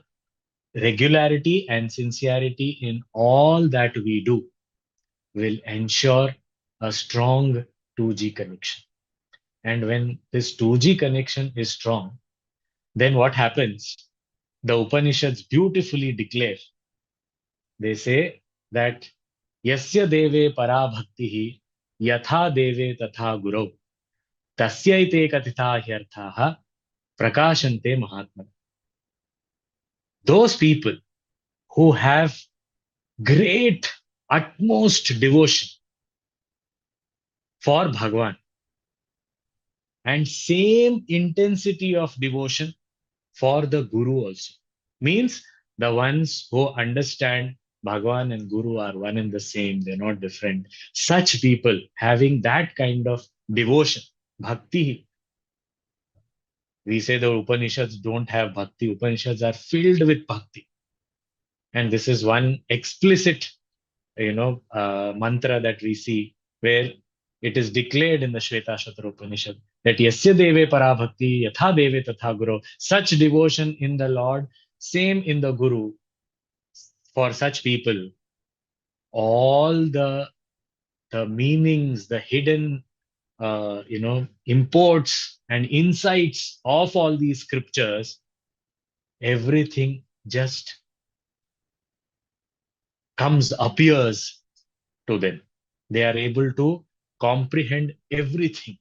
regularity and sincerity in all that we do will ensure a strong 2G connection. And when this 2G connection is strong, then what happens? The Upanishads beautifully declare, they say that Yasya deve para bhaktihi yatha deve tatha guru tasyaite katitha hyarthaha prakashante mahatma. Those people who have great, utmost devotion for Bhagwan and same intensity of devotion for the Guru also. Means the ones who understand Bhagwan and Guru are one and the same, they're not different. Such people having that kind of devotion, bhakti. We say the Upanishads don't have bhakti, Upanishads are filled with bhakti. And this is one explicit mantra that we see where it is declared in the Shvetashvatara Upanishad that yasya deve parabhakti yatha deve tatha guru. Such devotion in the Lord, same in the Guru. For such people, all the meanings, the hidden imports and insights of all these scriptures, everything just appears to them. They are able to comprehend everything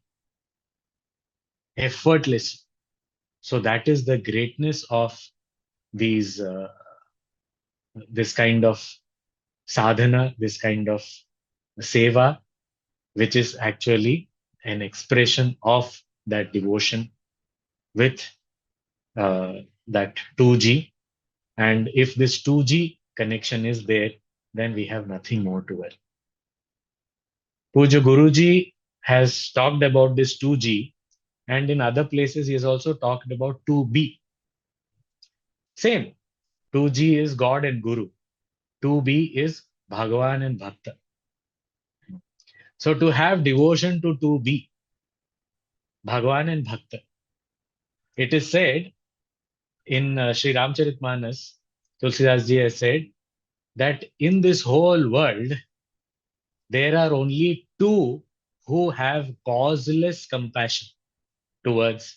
effortlessly. So that is the greatness of these this kind of sadhana, this kind of seva, which is actually an expression of that devotion with that 2G. And if this 2G connection is there, then we have nothing more to worry. Puja Guruji has talked about this 2G, and in other places he has also talked about 2B. Same. 2G is God and Guru. 2B is Bhagavan and Bhakta. So to have devotion to 2B, Bhagavan and Bhakta, it is said in Sri Ramcharitmanas, Tulsidas Ji has said that in this whole world, there are only two who have causeless compassion towards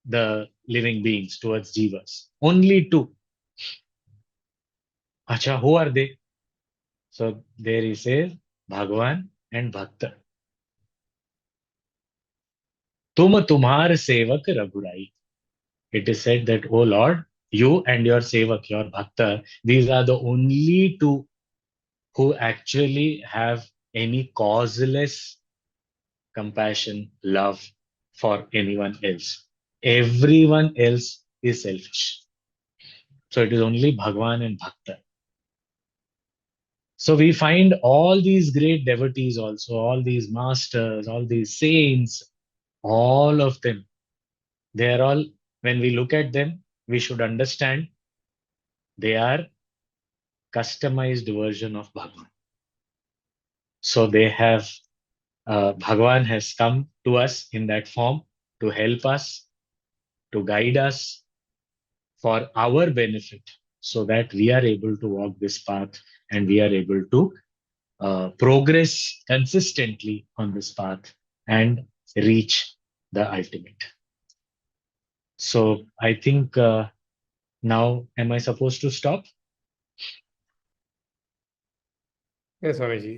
the living beings, towards jivas. Only two. Acha, who are they? So there he says, Bhagavan and Bhakta. Tum tumhar sevak raghurai. It is said that, oh Lord, you and your sevak, your Bhakta, these are the only two who actually have any causeless compassion, love for anyone else. Everyone else is selfish. So it is only Bhagwan and Bhakta. So we find all these great devotees also, all these masters, all these saints, all of them. They are all, when we look at them, we should understand they are customized version of Bhagwan. So they have, Bhagwan has come to us in that form to help us, to guide us for our benefit so that we are able to walk this path and we are able to progress consistently on this path and reach the ultimate. So I think Now, am I supposed to stop? Yes, Swamiji.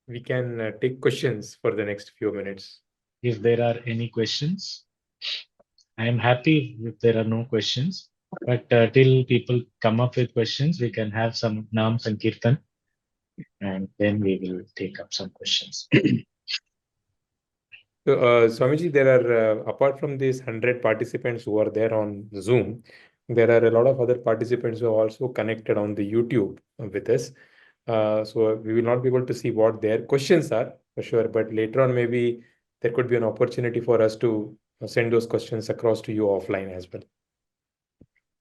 We can take questions for the next few minutes. If there are any questions, I am happy if there are no questions. But till people come up with questions, we can have some Nam Sankirtan and then we will take up some questions. So, Swamiji, there are, apart from these 100 participants who are there on Zoom, there are a lot of other participants who are also connected on the YouTube with us. So we will not be able to see what their questions are for sure, but later on, maybe there could be an opportunity for us to send those questions across to you offline as well.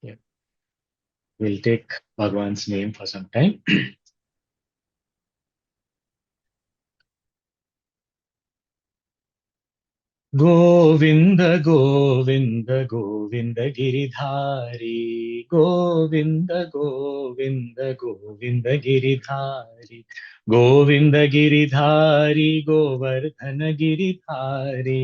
Yeah. We'll take Bhagwan's name for some time. Govind Govind Govind Giridhari Govind Govind Govind Giridhari Govind Giridhari Govardhan Giridhari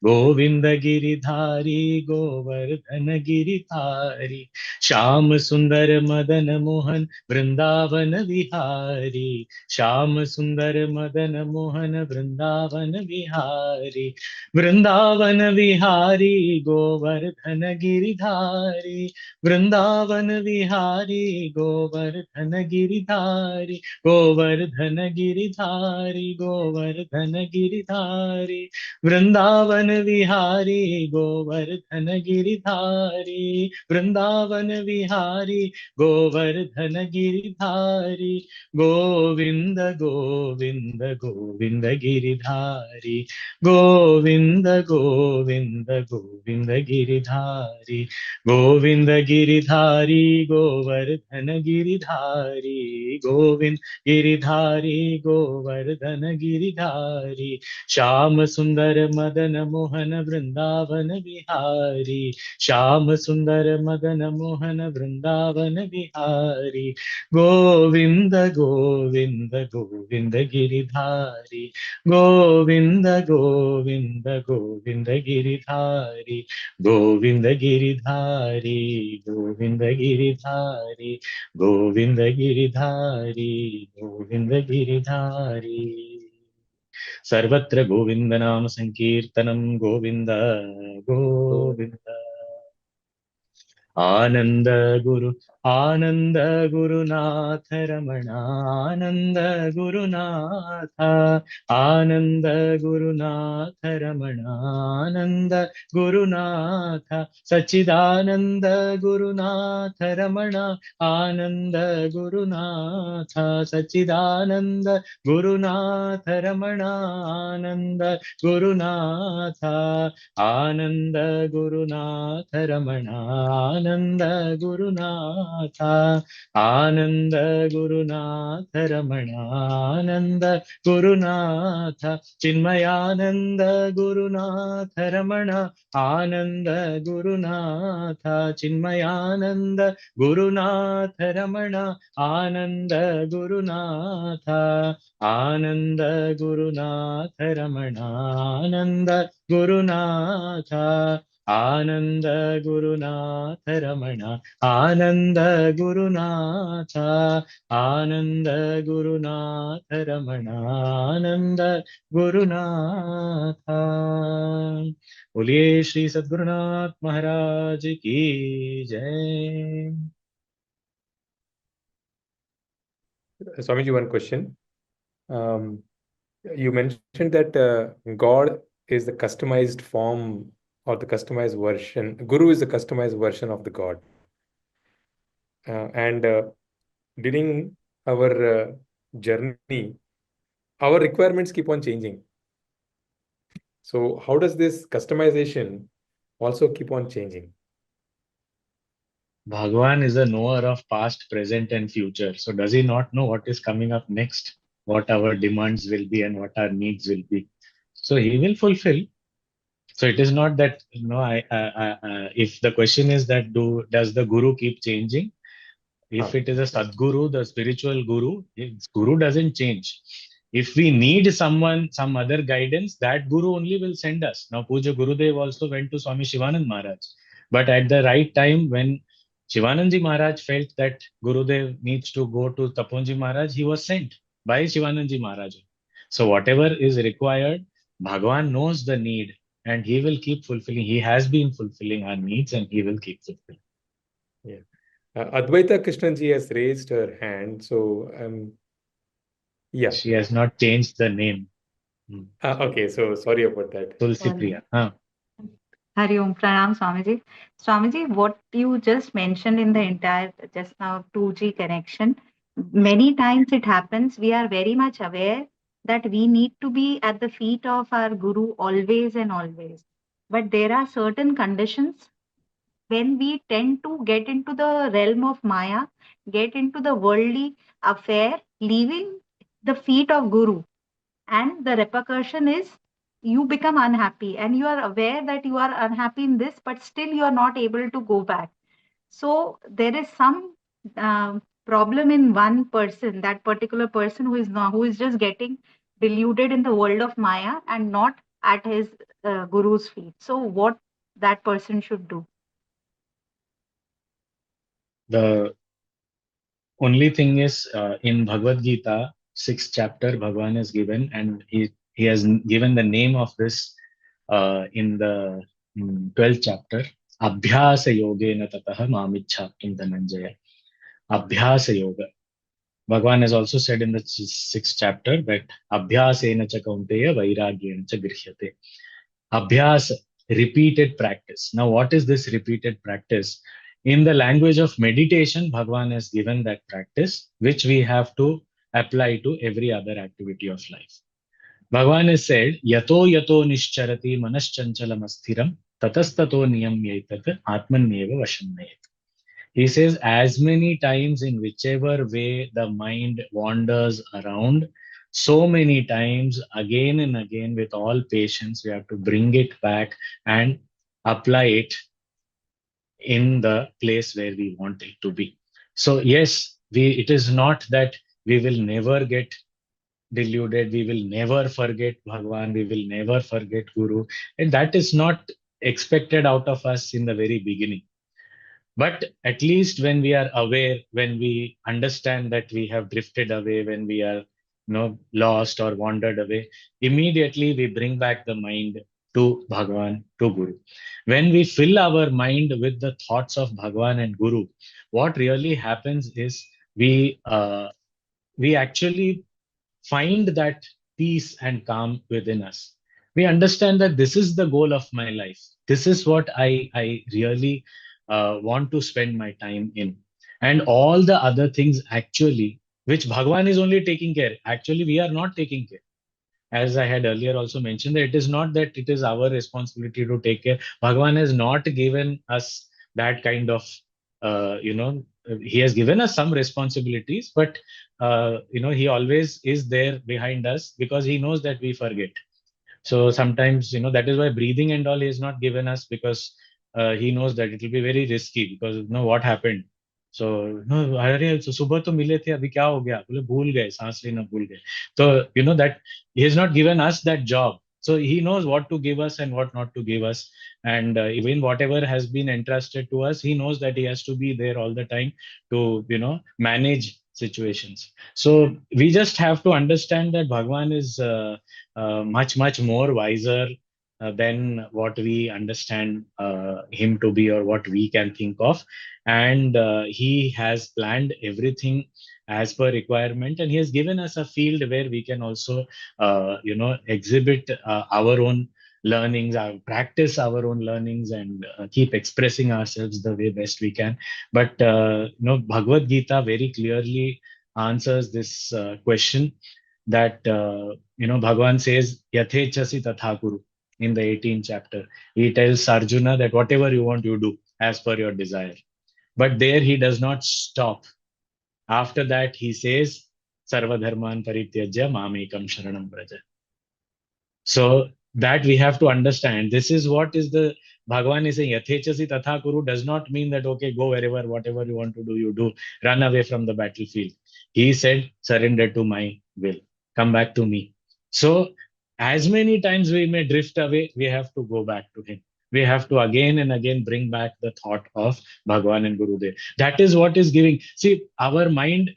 Govind Giridhari Govardhan Giridhari Shyam सुंदर मदन मोहन वृंदावन विहारी श्याम सुंदर मदन मोहन वृंदावन विहारी वृंदावन विहारी गोवर्धन गिरिधारी वृंदावन विहारी गोवर्धन गिरिधारी गोवर्धन गिरिधारी गोवर्धन गिरिधारी वृंदावन विहारी गोवर्धन गिरिधारी वृंदावन विहारी गोवर्धन गिरिधारी गोविंद गोविंद गोविंद गिरिधारी गोविंद गोविंद गोविंद गिरिधारी गोविंद गिरिधारी गोवर्धन गिरिधारी गोविंद गिरिधारी गोवर्धन गिरिधारी श्याम सुंदर मदन मोहन वृंदावन विहारी श्याम सुंदर मदन मोहन वृंदावन विहारी गोविंद गोविंद गोविंद गिरिधारी गोविंद गोविंद गोविंद गिरिधारी गोविंद गिरिधारी गोविंद गिरिधारी गोविंद गिरिधारी गोविंद गिरिधारी सर्वत्र गोविंद नाम संकीर्तनम गोविंद गोविंद आनंद गुरुनाथ रमण आनंद गुरुनाथ रमण आनंद गुरुनाथ सच्चिदानंद गुरुनाथ रमण आनंद गुरुनाथ सच्चिदानंद गुरुनाथ रमण आनंद गुरुनाथ आनंद गुरुनाथ रमण आनंद गुरुनाथ आनंद गुरुनाथ रमण आनंद गुरुनाथ चिन्मयानंद गुरुनाथ रमण आनंद गुरुनाथ चिन्मयानंद गुरुनाथ रमण आनंद गुरुनाथ आनंद गुरुनाथ रमण आनंद गुरुनाथ आनंद गुरुनाथ रमण आनंद गुरुनाथ आनंद गुरुनाथ रमण आनंद गुरुनाथ बोलिए श्री सद्गुरुनाथ महाराज की जय। Swamiji, one question. You mentioned that God is the customized form or the customized version. Guru is the customized version of the God. And during our journey, our requirements keep on changing. So how does this customization also keep on changing? Bhagwan is a knower of past, present, and future. So does he not know what is coming up next, what our demands will be, and what our needs will be? So he will fulfill. So it is not that if the question is that does the guru keep changing? If it is a Sadguru, the spiritual guru, his guru doesn't change. If we need someone, some other guidance, that guru only will send us. Now, Puja Gurudev also went to Swami Shivanand Maharaj. But at the right time, when Shivananji Maharaj felt that Gurudev needs to go to Taponji Maharaj, he was sent by Shivananji Maharaj. So whatever is required, Bhagavan knows the need and he will keep fulfilling. He has been fulfilling our needs and he will keep fulfilling. Yeah. Advaita Krishnanji has raised her hand. So, yeah. She has not changed the name. Okay, so sorry about that. Tulsi Priya. Hari Om, Pranam Swamiji. Swamiji, what you just mentioned in the entire just now 2G connection, many times it happens, we are very much aware that we need to be at the feet of our Guru always and always. But there are certain conditions when we tend to get into the realm of Maya, get into the worldly affair, leaving the feet of Guru. And the repercussion is you become unhappy and you are aware that you are unhappy in this, but still you are not able to go back. So there is some problem in one person, that particular person who is not, who is just getting deluded in the world of Maya and not at his guru's feet. So what that person should do? The only thing is, in Bhagavad Gita, 6th chapter, Bhagavan is given, and he has given the name of this in the 12th chapter. Abhyasa yogena tataha mamichhaptum dhananjaya. Abhyasa yoga. Bhagavan has also said in the 6th chapter that Abhyasena cha kaunteya vairagyena cha grihyate. Abhyas, repeated practice. Now, what is this repeated practice? In the language of meditation, Bhagavan has given that practice, which we have to apply to every other activity of life. Bhagavan has said, Yato yato nischarati manaschanchalam asthiram tatastato niyamyetat atmanyeva vashamnayet. He says, as many times in whichever way the mind wanders around, so many times again and again with all patience, we have to bring it back and apply it in the place where we want it to be. So yes, it is not that we will never get deluded, we will never forget Bhagwan, we will never forget Guru. And that is not expected out of us in the very beginning. But at least when we are aware, when we understand that we have drifted away, when we are lost or wandered away, immediately we bring back the mind to Bhagavan, to Guru. When we fill our mind with the thoughts of Bhagavan and Guru, what really happens is we actually find that peace and calm within us. We understand that this is the goal of my life. This is what I really want to spend my time in. And all the other things actually, which Bhagavan is only taking care, actually we are not taking care. As I had earlier also mentioned, that it is not that it is our responsibility to take care. Bhagavan has not given us that kind of, he has given us some responsibilities, but, he always is there behind us because he knows that we forget. So sometimes, that is why breathing and all he has not given us because he knows that it will be very risky because, what happened. So no, अरे सुबह तो मिले थे अभी क्या हो गया बोले भूल गए सांस लेना भूल गए तो that he has not given us that job, so he knows what to give us and what not to give us, and even whatever has been entrusted to us, he knows that he has to be there all the time to manage situations. So we just have to understand that Bhagwan is much more wiser than what we understand him to be or what we can think of, and he has planned everything as per requirement, and he has given us a field where we can also exhibit our own learnings, practice our own learnings, and keep expressing ourselves the way best we can. But Bhagavad Gita very clearly answers this question that Bhagavan says yathechasi tatha kuru in the 18th chapter. He tells Arjuna that whatever you want, you do as per your desire. But there he does not stop. After that, he says, Sarva dharman parityajya mamekam sharanam braja. So that we have to understand. This is what is the Bhagavan is saying, Yathechasi tatha kuru does not mean that, okay, go wherever, whatever you want to do, you do. Run away from the battlefield. He said, surrender to my will. Come back to me. So as many times we may drift away, we have to go back to him. we have to again and again bring back the thought of Bhagwan and Gurudev. That is what is giving. See, our mind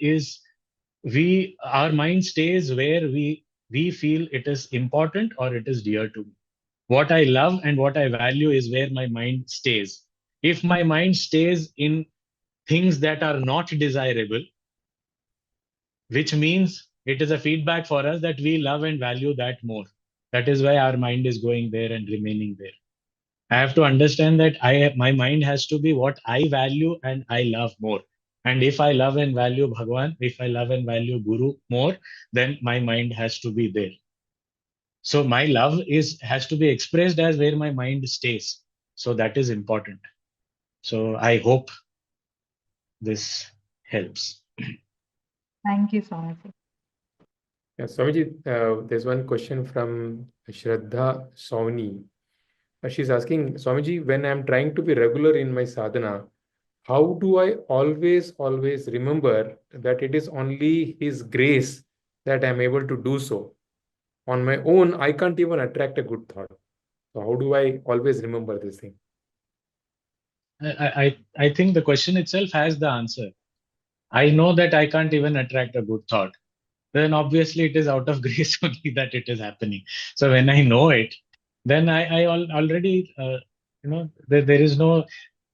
stays where we feel it is important or it is dear to me. What I love and what I value is where my mind stays. If my mind stays in things that are not desirable, which means it is a feedback for us that we love and value that more. That is why our mind is going there and remaining there. I have to understand that my mind has to be what I value and I love more. And if I love and value Bhagwan, if I love and value Guru more, then my mind has to be there. So my love has to be expressed as where my mind stays. So that is important. So I hope this helps. Thank you, Swamiji. Yeah, Swamiji, there's one question from Shraddha Sawni. She's asking, Swamiji, when I'm trying to be regular in my sadhana, how do I always remember that it is only His grace that I'm able to do so? On my own, I can't even attract a good thought. So how do I always remember this thing? I think the question itself has the answer. I know that I can't even attract a good thought. Then obviously it is out of grace only that it is happening. So when I know it, then already, there is no,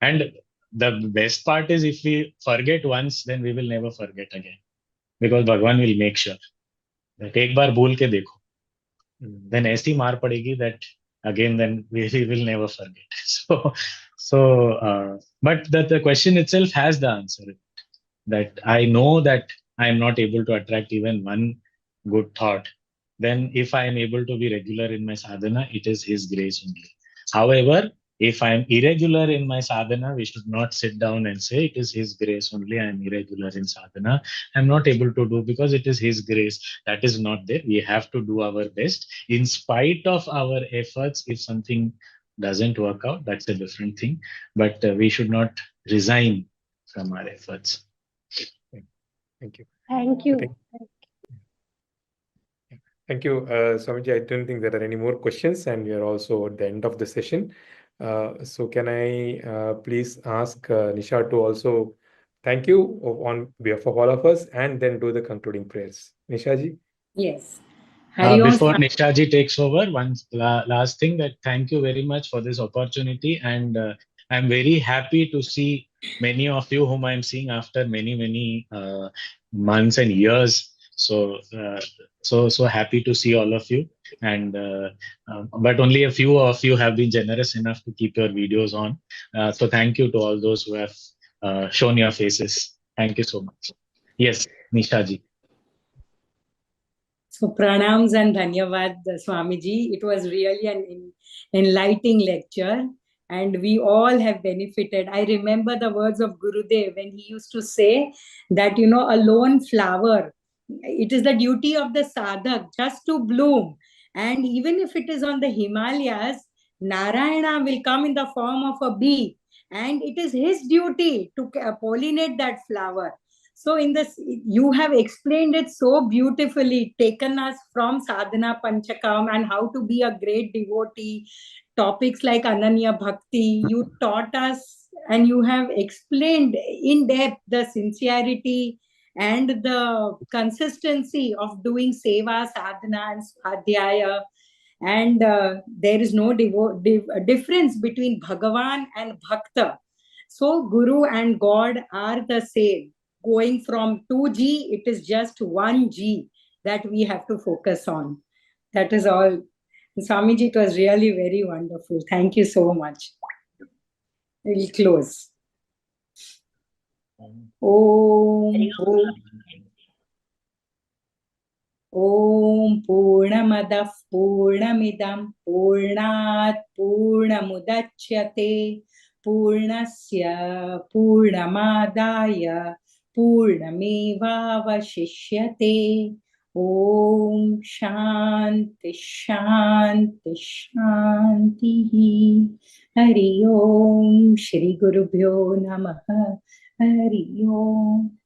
and the best part is if we forget once, then we will never forget again. Because Bhagwan will make sure that एक बार भूल के देखो, then ऐसी मार पड़ेगी that again then we will never forget. But the question itself has the answer. That I know that I am not able to attract even one good thought, then if I am able to be regular in my sadhana, it is His grace only. However, if I am irregular in my sadhana, we should not sit down and say it is His grace only. I am irregular in sadhana. I am not able to do because it is His grace. That is not there. We have to do our best in spite of our efforts. If something doesn't work out, that's a different thing. But we should not resign from our efforts. Thank you. Thank you. Thank you, Swamiji. I don't think there are any more questions, and we are also at the end of the session. So can I please ask Nisha to also thank you on behalf of all of us and then do the concluding prayers. Nisha ji? Yes. Hari Om Before Swami. Nisha ji takes over, one last thing, that thank you very much for this opportunity, and I'm very happy to see many of you whom I'm seeing after many months and years. So happy to see all of you, and but only a few of you have been generous enough to keep your videos on. So thank you to all those who have shown your faces. Thank you so much. Yes, Nisha ji. So pranams and dhanyavad, Swamiji. It was really an enlightening lecture, and we all have benefited. I remember the words of Gurudev when he used to say that, a lone flower, it is the duty of the sadhak just to bloom. And even if it is on the Himalayas, Narayana will come in the form of a bee, and it is his duty to pollinate that flower. So in this, you have explained it so beautifully, taken us from Sadhana Panchakam and how to be a great devotee, topics like Ananya Bhakti. You taught us and you have explained in depth the sincerity and the consistency of doing seva, sadhana and swadhyaya. And there is no difference between Bhagavan and Bhakta. So Guru and God are the same. Going from 2G, it is just 1G that we have to focus on. That is all. Swamiji, it was really very wonderful. Thank you so much. We'll close. Om Purnamadah Purnamidam Purnat Purnamudachyate Purnasya Purnamadaya Purnamevavashishyate. Om Shanti Shanti Shanti. Hari Om Shri Gurubhyo Namaha. Hari Om.